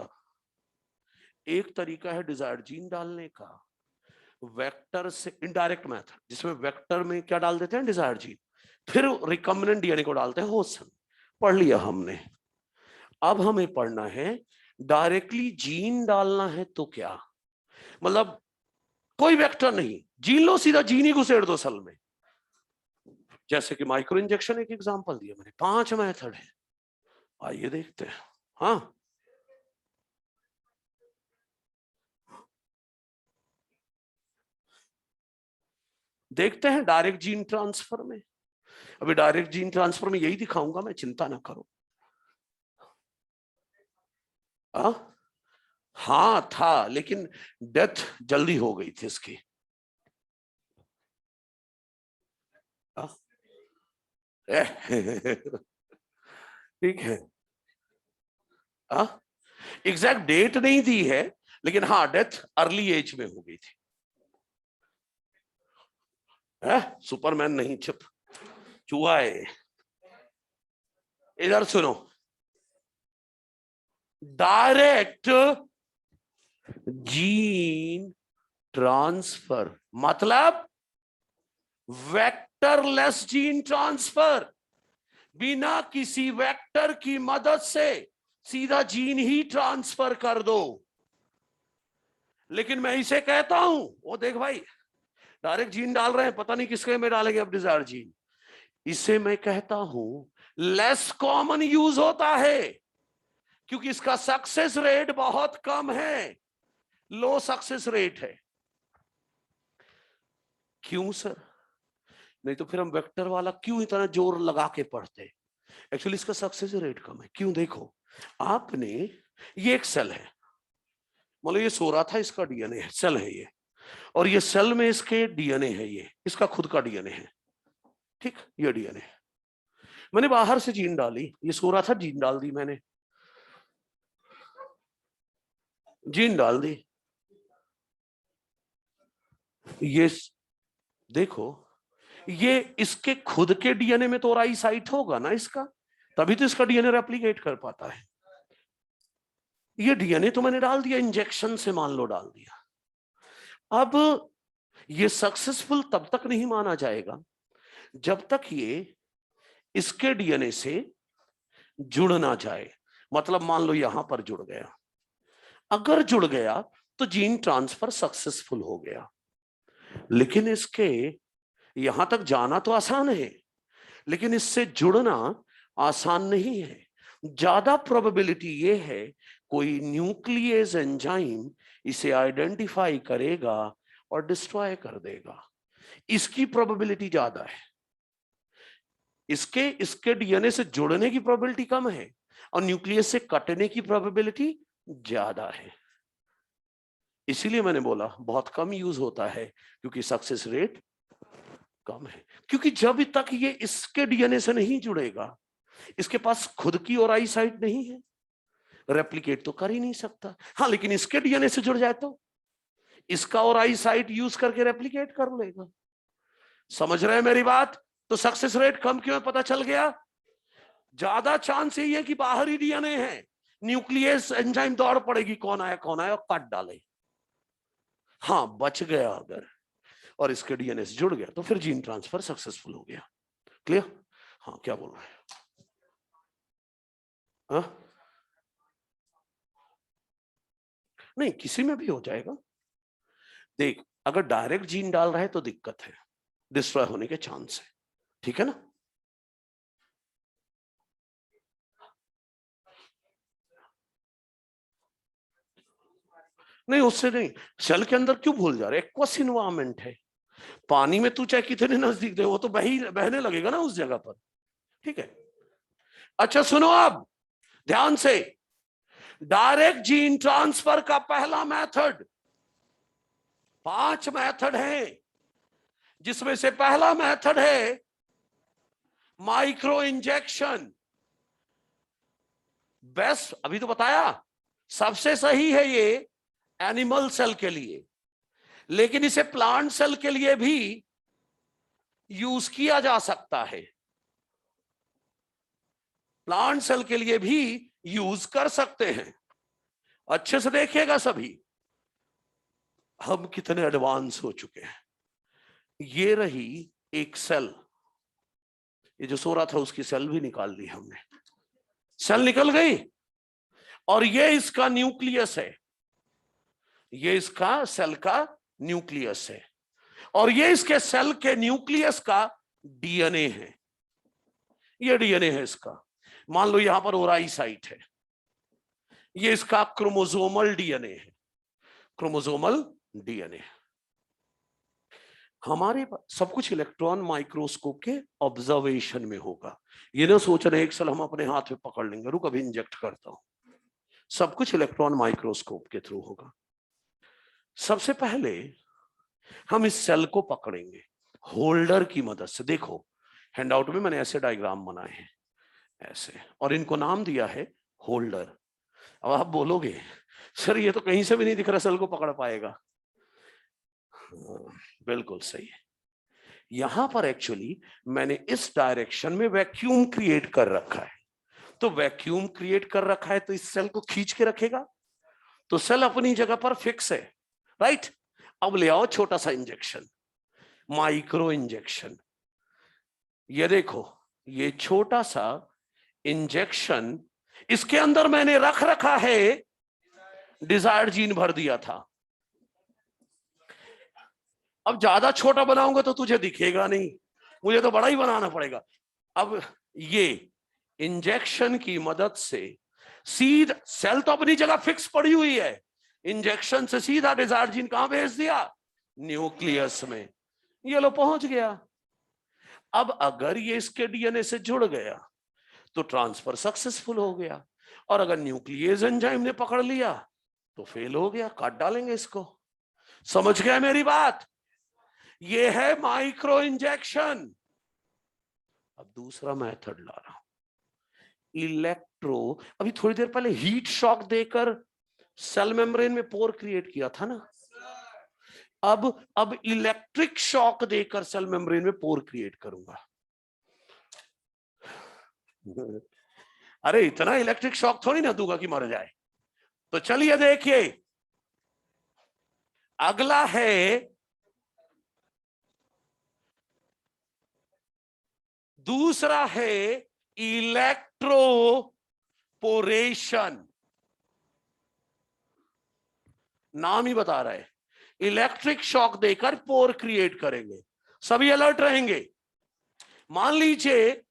A: एक तरीका है डिजायर्ड जीन डालने का, वेक्टर से इनडायरेक्ट मेथड, जिसमें वेक्टर में क्या डाल देते हैं? डिजायर्ड जीन, फिर रिकम्बिनेंट डीएनए को डालते हैं होस्ट सेल। पढ़ लिया हमने। अब हमें पढ़ना है डायरेक्टली जीन डालना है तो क्या, मतलब कोई वेक्टर नहीं, जीन लो, सीधा जीन ही घुसेड़ दो सेल में। जैसे कि माइक्रो इंजेक्शन एक एग्जांपल दिया मैंने, 5 मेथड है, आइए देखते हैं। हाँ, देखते हैं डायरेक्ट जीन ट्रांसफर में। अभी डायरेक्ट जीन ट्रांसफर में यही दिखाऊंगा मैं, चिंता ना करो। हाँ था, लेकिन डेथ जल्दी हो गई थी इसकी। ठीक है, एग्जैक्ट डेट नहीं दी है, लेकिन हाँ डेथ अर्ली एज में हो गई थी। सुपरमैन नहीं, छिप चूहा है। इधर सुनो, डायरेक्ट जीन ट्रांसफर मतलब वेक्टरलेस जीन ट्रांसफर, बिना किसी वेक्टर की मदद से सीधा जीन ही ट्रांसफर कर दो। लेकिन मैं इसे कहता हूं, वो देख भाई डायरेक्ट जीन डाल रहे हैं, पता नहीं किसके में डालेंगे अब डिजायर जीन। इसे मैं कहता हूं लेस कॉमन यूज होता है, क्योंकि इसका सक्सेस रेट बहुत कम है, लो सक्सेस रेट है। क्यों सर? नहीं तो फिर हम वेक्टर वाला क्यों इतना जोर लगा के पढ़ते? एक्चुअली इसका सक्सेस रेट कम है। क्यों? देखो, आपने ये एक सेल है, मतलब ये सो रहा था, इसका डीएनए है, सेल है ये, और ये सेल में इसके डीएनए है, ये इसका खुद का डीएनए है, ठीक, ये डीएनए। मैंने बाहर से जीन डाली, ये सो रहा था, जीन डाल दी मैंने, जीन डाल दी। ये देखो, ये इसके खुद के डीएनए में तो राई साइट होगा ना इसका, तभी तो इसका डीएनए रेप्लिकेट कर पाता है। ये डीएनए तो मैंने डाल दिया इंजेक्शन से, मान लो डाल दिया। अब ये सक्सेसफुल तब तक नहीं माना जाएगा जब तक ये इसके डीएनए से जुड़ ना जाए। मतलब मान लो यहां पर जुड़ गया, अगर जुड़ गया तो जीन ट्रांसफर सक्सेसफुल हो गया। लेकिन इसके यहां तक जाना तो आसान है, लेकिन इससे जुड़ना आसान नहीं है। ज्यादा प्रोबेबिलिटी ये है कोई न्यूक्लियस एंजाइम इसे आइडेंटिफाई करेगा और डिस्ट्रॉय कर देगा, इसकी प्रोबेबिलिटी ज्यादा है। इसके डीएनए से जुड़ने की प्रोबेबिलिटी कम है और न्यूक्लियस से कटने की प्रोबेबिलिटी ज्यादा है। इसीलिए मैंने बोला बहुत कम यूज होता है, क्योंकि सक्सेस रेट कम है। क्योंकि जब तक ये इसके डीएनए से नहीं जुड़ेगा, इसके पास खुद की और आई साइट नहीं है, रेप्लिकेट तो कर ही नहीं सकता। हाँ, लेकिन इसके डीएनए से जुड़ जाए तो इसका और आई साइट यूज करके रेप्लिकेट कर लेगा। समझ रहे हैं मेरी बात? तो सक्सेस रेट कम क्यों है पता चल गया। ज्यादा चांस यही है कि बाहरी डीएनए है, न्यूक्लियस एंजाइम दौड़ पड़ेगी, कौन आया और काट डाले। हाँ, बच गया अगर और इसके डीएनए से जुड़ गया तो फिर जीन ट्रांसफर सक्सेसफुल हो गया। क्लियर? हाँ, क्या बोल रहे हैं? हाँ? नहीं, किसी में भी हो जाएगा। देख, अगर डायरेक्ट जीन डाल रहा है तो दिक्कत है, डिस्ट्रॉय होने के चांस है, ठीक है ना? नहीं, उससे नहीं। सेल के अंदर क्यों भूल जा रहे? एक्वस इन्वायरमेंट है, पानी में तू चाहे कितने नजदीक दे, वो तो बहने लगेगा ना उस जगह पर, ठीक है? अच्छा सुनो, अब ध्यान से, डायरेक्ट जीन ट्रांसफर का पहला मेथड, 5 मेथड है, जिसमें से पहला मेथड है माइक्रो इंजेक्शन। बेस्ट, अभी तो बताया, सबसे सही है ये एनिमल सेल के लिए, लेकिन इसे प्लांट सेल के लिए भी यूज किया जा सकता है, प्लांट सेल के लिए भी यूज कर सकते हैं। अच्छे से देखिएगा सभी, हम कितने एडवांस हो चुके हैं। ये रही एक सेल, ये जो सो रहा था उसकी सेल भी निकाल ली हमने, सेल निकल गई, और ये इसका न्यूक्लियस है, ये इसका सेल का न्यूक्लियस है, और ये इसके सेल के न्यूक्लियस का डीएनए है, ये डीएनए है इसका। मान लो यहां पर ओराई साइट है, ये इसका क्रोमोसोमल डीएनए है, क्रोमोसोमल डीएनए। हमारे सब कुछ इलेक्ट्रॉन माइक्रोस्कोप के ऑब्जर्वेशन में होगा। ये ना सोच रहे एक साल हम अपने हाथ में पकड़ लेंगे, रुक अभी इंजेक्ट करता हूं। सब कुछ इलेक्ट्रॉन माइक्रोस्कोप के थ्रू होगा। सबसे पहले हम इस सेल को पकड़ेंगे होल्डर की मदद से। देखो, हैंडआउट में मैंने ऐसे डायग्राम बनाए हैं, ऐसे, और इनको नाम दिया है होल्डर। अब आप बोलोगे सर ये तो कहीं से भी नहीं दिख रहा, सेल को पकड़ पाएगा। बिल्कुल सही है। यहां पर एक्चुअली मैंने इस डायरेक्शन में वैक्यूम क्रिएट कर रखा है, तो वैक्यूम क्रिएट कर रखा है तो इस सेल को खींच के रखेगा, तो सेल अपनी जगह पर फिक्स है, राइट। अब ले आओ छोटा सा इंजेक्शन, माइक्रो इंजेक्शन। ये देखो, ये छोटा सा इंजेक्शन, इसके अंदर मैंने रख रखा है, डिजायर्ड जीन भर दिया था। अब ज्यादा छोटा बनाऊंगा तो तुझे दिखेगा नहीं, मुझे तो बड़ा ही बनाना पड़ेगा। अब ये इंजेक्शन की मदद से सीधा, सेल तो अपनी जगह फिक्स पड़ी हुई है, इंजेक्शन से सीधा डिजायर्ड जीन कहां भेज दिया, न्यूक्लियस में। ये लो पहुंच गया। अब अगर ये इसके डीएनए से जुड़ गया तो ट्रांसफर सक्सेसफुल हो गया, और अगर न्यूक्लियस एंजाइम ने पकड़ लिया तो फेल हो गया, काट डालेंगे इसको। समझ गया मेरी बात? ये है माइक्रो इंजेक्शन। अब दूसरा मेथड ला रहा हूं, इलेक्ट्रो। अभी थोड़ी देर पहले हीट शॉक देकर सेल मेम्ब्रेन में पोर क्रिएट किया था ना, अब इलेक्ट्रिक शॉक देकर सेल मेम्ब्रेन में पोर क्रिएट करूंगा। अरे इतना इलेक्ट्रिक शॉक थोड़ी ना दूंगा कि मर जाए। तो चलिए देखिए, अगला है दूसरा है इलेक्ट्रोपोरेशन। नाम ही बता रहा है, इलेक्ट्रिक शॉक देकर पोर क्रिएट करेंगे। सभी अलर्ट रहेंगे। मान लीजिए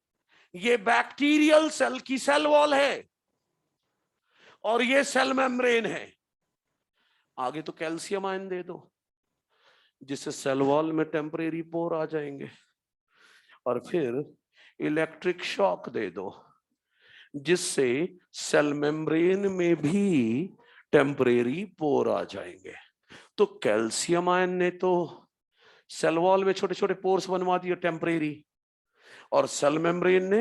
A: ये बैक्टीरियल सेल की सेल वॉल है और ये सेल मेम्ब्रेन है। आगे तो कैल्शियम आयन दे दो जिससे सेल वॉल में टेम्परेरी पोर आ जाएंगे, और फिर इलेक्ट्रिक शॉक दे दो जिससे सेल मेम्ब्रेन में भी टेम्परेरी पोर आ जाएंगे। तो कैल्शियम आयन ने तो सेल वॉल में छोटे छोटे पोर्स बनवा दिए टेम्परेरी, और सेल मेम्ब्रेन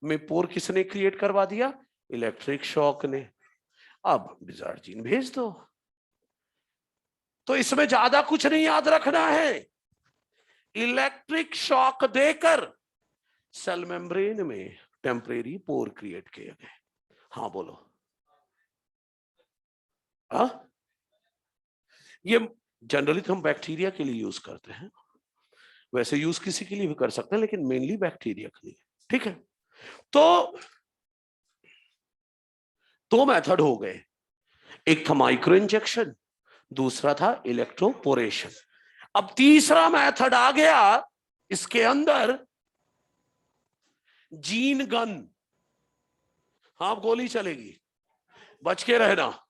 A: में पोर किसने क्रिएट करवा दिया, इलेक्ट्रिक शॉक ने। अब डिजायर्ड जीन भेज दो। तो इसमें ज्यादा कुछ नहीं याद रखना है, इलेक्ट्रिक शॉक देकर सेल मेम्ब्रेन में टेम्परेरी पोर क्रिएट किए गए। हाँ बोलो। हाँ, ये जनरली तो हम बैक्टीरिया के लिए यूज करते हैं, वैसे यूज किसी के लिए भी कर सकते हैं लेकिन मेनली बैक्टीरिया के लिए। ठीक है, तो दो मेथड हो गए, एक था माइक्रो इंजेक्शन, दूसरा था इलेक्ट्रोपोरेशन। अब तीसरा मेथड आ गया इसके अंदर, जीन गन। हाँ गोली चलेगी, बच के रहना।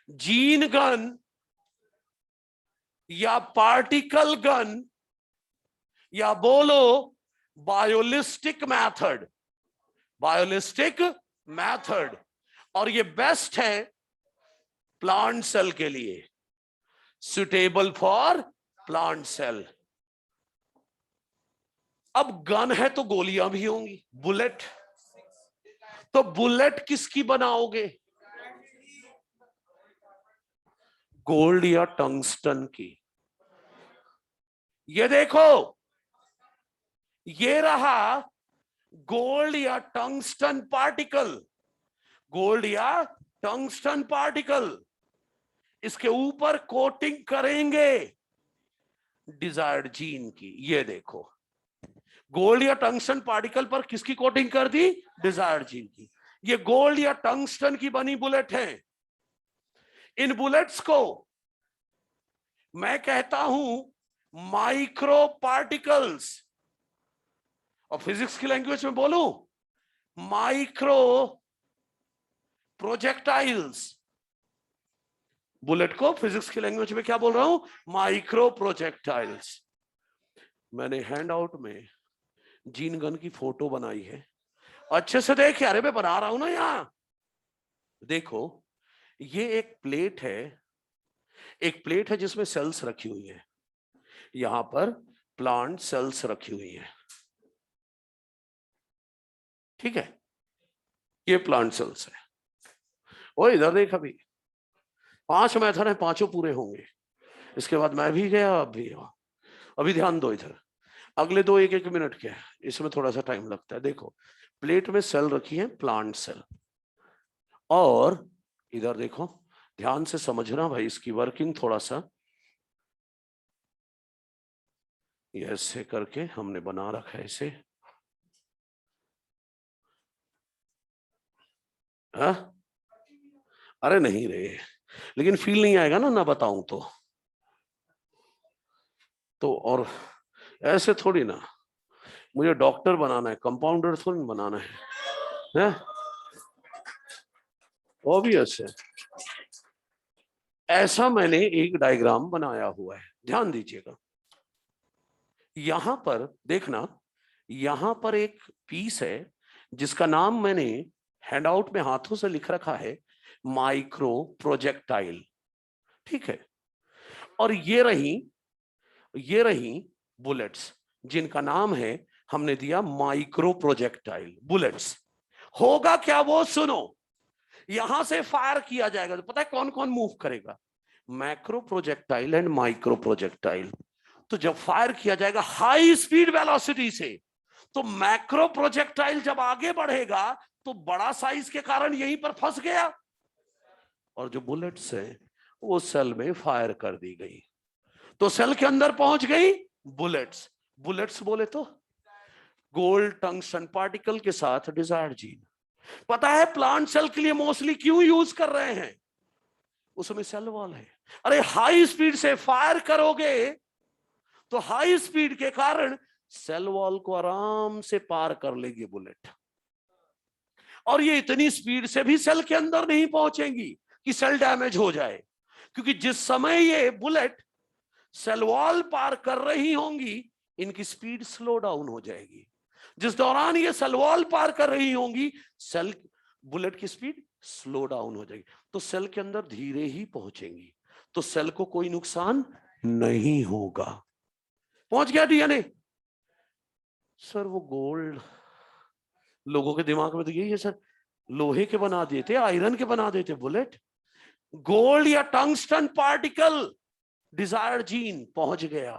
A: जीन गन या पार्टिकल गन या बोलो बायोलिस्टिक मेथड, बायोलिस्टिक मेथड। और ये बेस्ट है प्लांट सेल के लिए, सुटेबल फॉर प्लांट सेल। अब गन है तो गोलियां भी होंगी, बुलेट। तो बुलेट किसकी बनाओगे, गोल्ड या टंगस्टन की। ये देखो, ये रहा गोल्ड या टंगस्टन पार्टिकल, गोल्ड या टंगस्टन पार्टिकल। इसके ऊपर कोटिंग करेंगे डिजायर्ड जीन की। ये देखो, गोल्ड या टंगस्टन पार्टिकल पर किसकी कोटिंग कर दी, डिजायर्ड जीन की। ये गोल्ड या टंगस्टन की बनी बुलेट है। इन बुलेट्स को मैं कहता हूं माइक्रो पार्टिकल्स, और फिजिक्स की लैंग्वेज में बोलूं माइक्रो प्रोजेक्टाइल्स। बुलेट को फिजिक्स की लैंग्वेज में क्या बोल रहा हूं, माइक्रो प्रोजेक्टाइल्स। मैंने हैंड आउट में जीन गन की फोटो बनाई है, अच्छे से देखिए। अरे मैं बना रहा हूं ना यहां, देखो ये एक प्लेट है, एक प्लेट है जिसमें सेल्स रखी हुई है, यहां पर प्लांट सेल्स रखी हुई है। ठीक है, ये प्लांट सेल्स है। वो इधर देख, अभी 5 मेथड है, पांचों पूरे होंगे, इसके बाद मैं भी गया, अब भी। अभी ध्यान दो इधर, अगले दो 1-1 मिनट के, इसमें थोड़ा सा टाइम लगता है। देखो प्लेट में सेल रखी है, प्लांट सेल, और इधर देखो, ध्यान से समझना भाई इसकी वर्किंग थोड़ा सा। ये ऐसे करके हमने बना रखा है इसे, हाँ? अरे नहीं रे, लेकिन फील नहीं आएगा ना बताऊं तो और ऐसे थोड़ी ना, मुझे डॉक्टर बनाना है, कंपाउंडर थोड़ी बनाना है? ऑब्वियस है। ऐसा मैंने एक डायग्राम बनाया हुआ है, ध्यान दीजिएगा। यहां पर देखना, यहां पर एक पीस है जिसका नाम मैंने हैंडआउट में हाथों से लिख रखा है, माइक्रो प्रोजेक्टाइल, ठीक है? और ये रही बुलेट्स, जिनका नाम है, हमने दिया माइक्रो प्रोजेक्टाइल बुलेट्स। होगा क्या वो सुनो, यहां से फायर किया जाएगा तो पता है कौन कौन मूव करेगा? Macro projectile and micro projectile. तो जब फायर किया जाएगा हाई स्पीड वेलोसिटी से, तो मैक्रो प्रोजेक्टाइल जब आगे बढ़ेगा तो बड़ा साइज के कारण यहीं पर फंस गया, और जो बुलेट्स है वो सेल में फायर कर दी गई, तो सेल के अंदर पहुंच गई बुलेट्स। बुलेट्स बोले तो गोल्ड टंगस्टन पार्टिकल के साथ डिजायर्ड जीन। पता है प्लांट सेल के लिए मोस्टली क्यों यूज कर रहे हैं? उसमें सेल वॉल है। अरे हाई स्पीड से फायर करोगे तो हाई स्पीड के कारण सेल वॉल को आराम से पार कर लेगी बुलेट, और ये इतनी स्पीड से भी सेल के अंदर नहीं पहुंचेंगी कि सेल डैमेज हो जाए, क्योंकि जिस समय ये बुलेट सेल वॉल पार कर रही होंगी इनकी स्पीड स्लो डाउन हो जाएगी। जिस दौरान ये सेल वॉल पार कर रही होंगी सेल बुलेट की स्पीड स्लो डाउन हो जाएगी, तो सेल के अंदर धीरे ही पहुंचेंगी, तो सेल को कोई नुकसान नहीं होगा। पहुंच गया डीएनए? सर वो गोल्ड, लोगों के दिमाग में तो यही है सर, लोहे के बना देते, आयरन के बना देते बुलेट। गोल्ड या टंगस्टन पार्टिकल डिजायर्ड जीन पहुंच गया।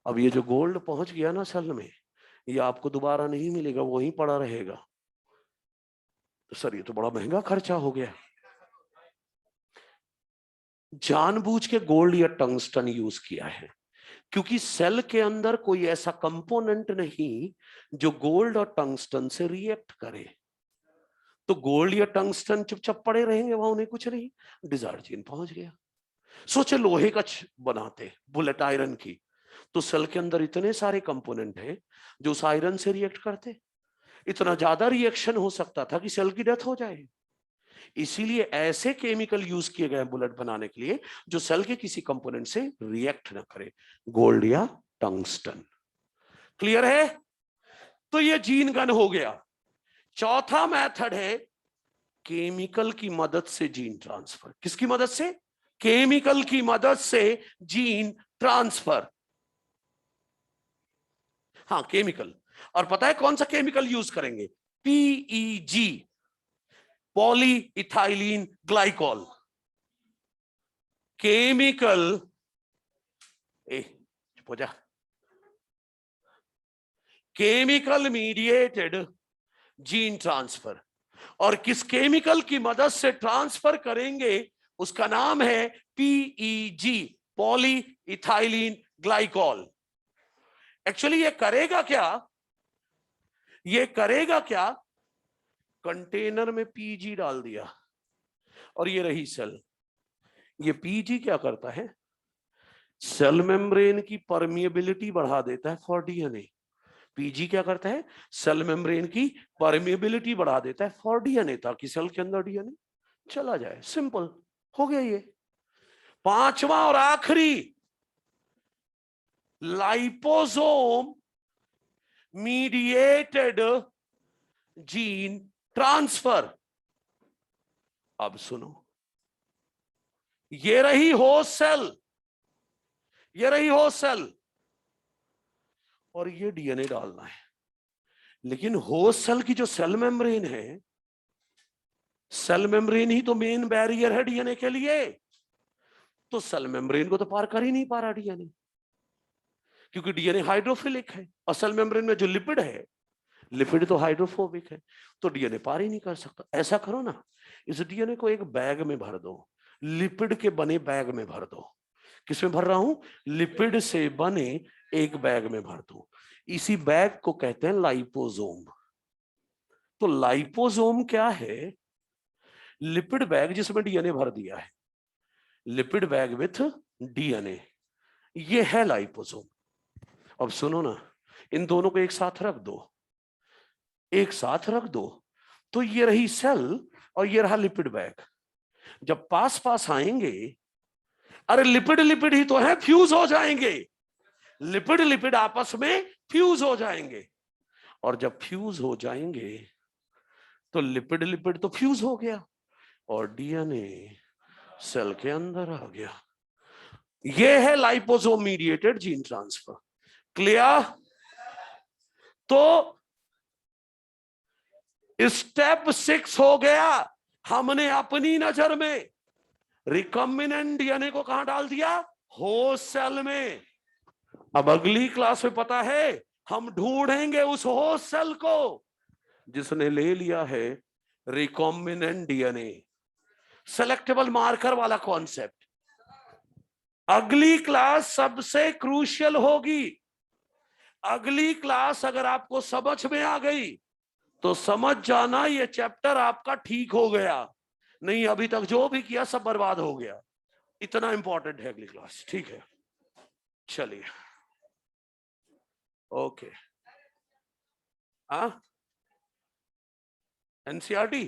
A: अब ये जो गोल्ड पहुंच गया ना सेल में, ये आपको दोबारा नहीं मिलेगा, वहीं पड़ा रहेगा। तो सर ये तो बड़ा महंगा खर्चा हो गया। जानबूझ के गोल्ड या टंगस्टन यूज किया है, क्योंकि सेल के अंदर कोई ऐसा कंपोनेंट नहीं जो गोल्ड और टंगस्टन से रिएक्ट करे, तो गोल्ड या टंगस्टन चुपचाप पड़े रहेंगे वहां, उन्हें कुछ नहीं। डिजायर्ड जीन पहुंच गया। सोचे लोहे का बनाते बुलेट आयरन की, तो सेल के अंदर इतने सारे कंपोनेंट हैं जो उस आयरन से रिएक्ट करते, इतना ज्यादा रिएक्शन हो सकता था कि सेल की डेथ हो जाए। इसीलिए ऐसे केमिकल यूज किए गए बुलेट बनाने के लिए जो सेल के किसी कंपोनेंट से रिएक्ट ना करे, गोल्ड या टंगस्टन। क्लियर है? तो ये जीन गन हो गया। चौथा मेथड है केमिकल की मदद से जीन ट्रांसफर। किसकी मदद से? केमिकल की मदद से जीन ट्रांसफर। हाँ केमिकल, और पता है कौन सा केमिकल यूज करेंगे? PEG, poly ethylene glycol chemical. हो जा, केमिकल मीडिएटेड जीन ट्रांसफर। और किस केमिकल की मदद से ट्रांसफर करेंगे उसका नाम है PEG, poly ethylene glycol. Actually ये करेगा क्या? ये करेगा क्या? कंटेनर में पीजी डाल दिया और ये रही सेल। ये पीजी क्या करता है? सेल मेम्ब्रेन की परमिएबिलिटी बढ़ा देता है फॉर डीएनए। पीजी क्या करता है? सेल मेम्ब्रेन की परमिएबिलिटी बढ़ा देता है फॉर डीएनए, ताकि सेल के अंदर डीएनए चला जाए। सिंपल हो गया ये। पांचवा और आखिरी, लाइपोसोम मीडिएटेड जीन ट्रांसफर। अब सुनो, ये रही होस्ट सेल, ये रही होस्ट सेल, और ये डीएनए डालना है। लेकिन होस्ट सेल की जो सेल मेम्ब्रेन है, सेल मेम्ब्रेन ही तो मेन बैरियर है डीएनए के लिए, तो सेल मेम्ब्रेन को तो पार कर ही नहीं पा रहा डीएनए, क्योंकि डीएनए हाइड्रोफिलिक है, असल मेम्ब्रेन में जो लिपिड है, लिपिड तो हाइड्रोफोबिक है, तो डीएनए पार ही नहीं कर सकता। ऐसा करो ना, इस डीएनए को एक बैग में भर दो, लिपिड के बने बैग में भर दो। किसमें भर रहा हूं? लिपिड से बने एक बैग में भर दो। इसी बैग को कहते हैं लाइपोसोम। तो लाइपोसोम क्या है? लिपिड बैग जिसमें डीएनए भर दिया है, लिपिड बैग विथ डीएनए, ये है लाइपोसोम। अब सुनो ना, इन दोनों को एक साथ रख दो, एक साथ रख दो, तो ये रही सेल और ये रहा लिपिड बैग। जब पास पास आएंगे, अरे लिपिड लिपिड ही तो है, फ्यूज हो जाएंगे। लिपिड लिपिड आपस में फ्यूज हो जाएंगे, और जब फ्यूज हो जाएंगे तो लिपिड लिपिड तो फ्यूज हो गया और डीएनए सेल के अंदर आ गया। यह है liposome mediated gene transfer. Clear? तो स्टेप 6 हो गया। हमने अपनी नजर में रिकॉम्बिनेंट डीएनए को कहां डाल दिया? होस्ट सेल में। अब अगली क्लास में पता है हम ढूंढेंगे उस होस्ट सेल को जिसने ले लिया है रिकॉम्बिनेंट डीएनए। सेलेक्टेबल मार्कर वाला कॉन्सेप्ट अगली क्लास सबसे क्रूशियल होगी। अगली क्लास अगर आपको समझ में आ गई तो समझ जाना ये चैप्टर आपका ठीक हो गया, नहीं अभी तक जो भी किया सब बर्बाद हो गया। इतना इंपॉर्टेंट है अगली क्लास। ठीक है, चलिए, ओके। हाँ, एनसीईआरटी,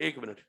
A: एक मिनट।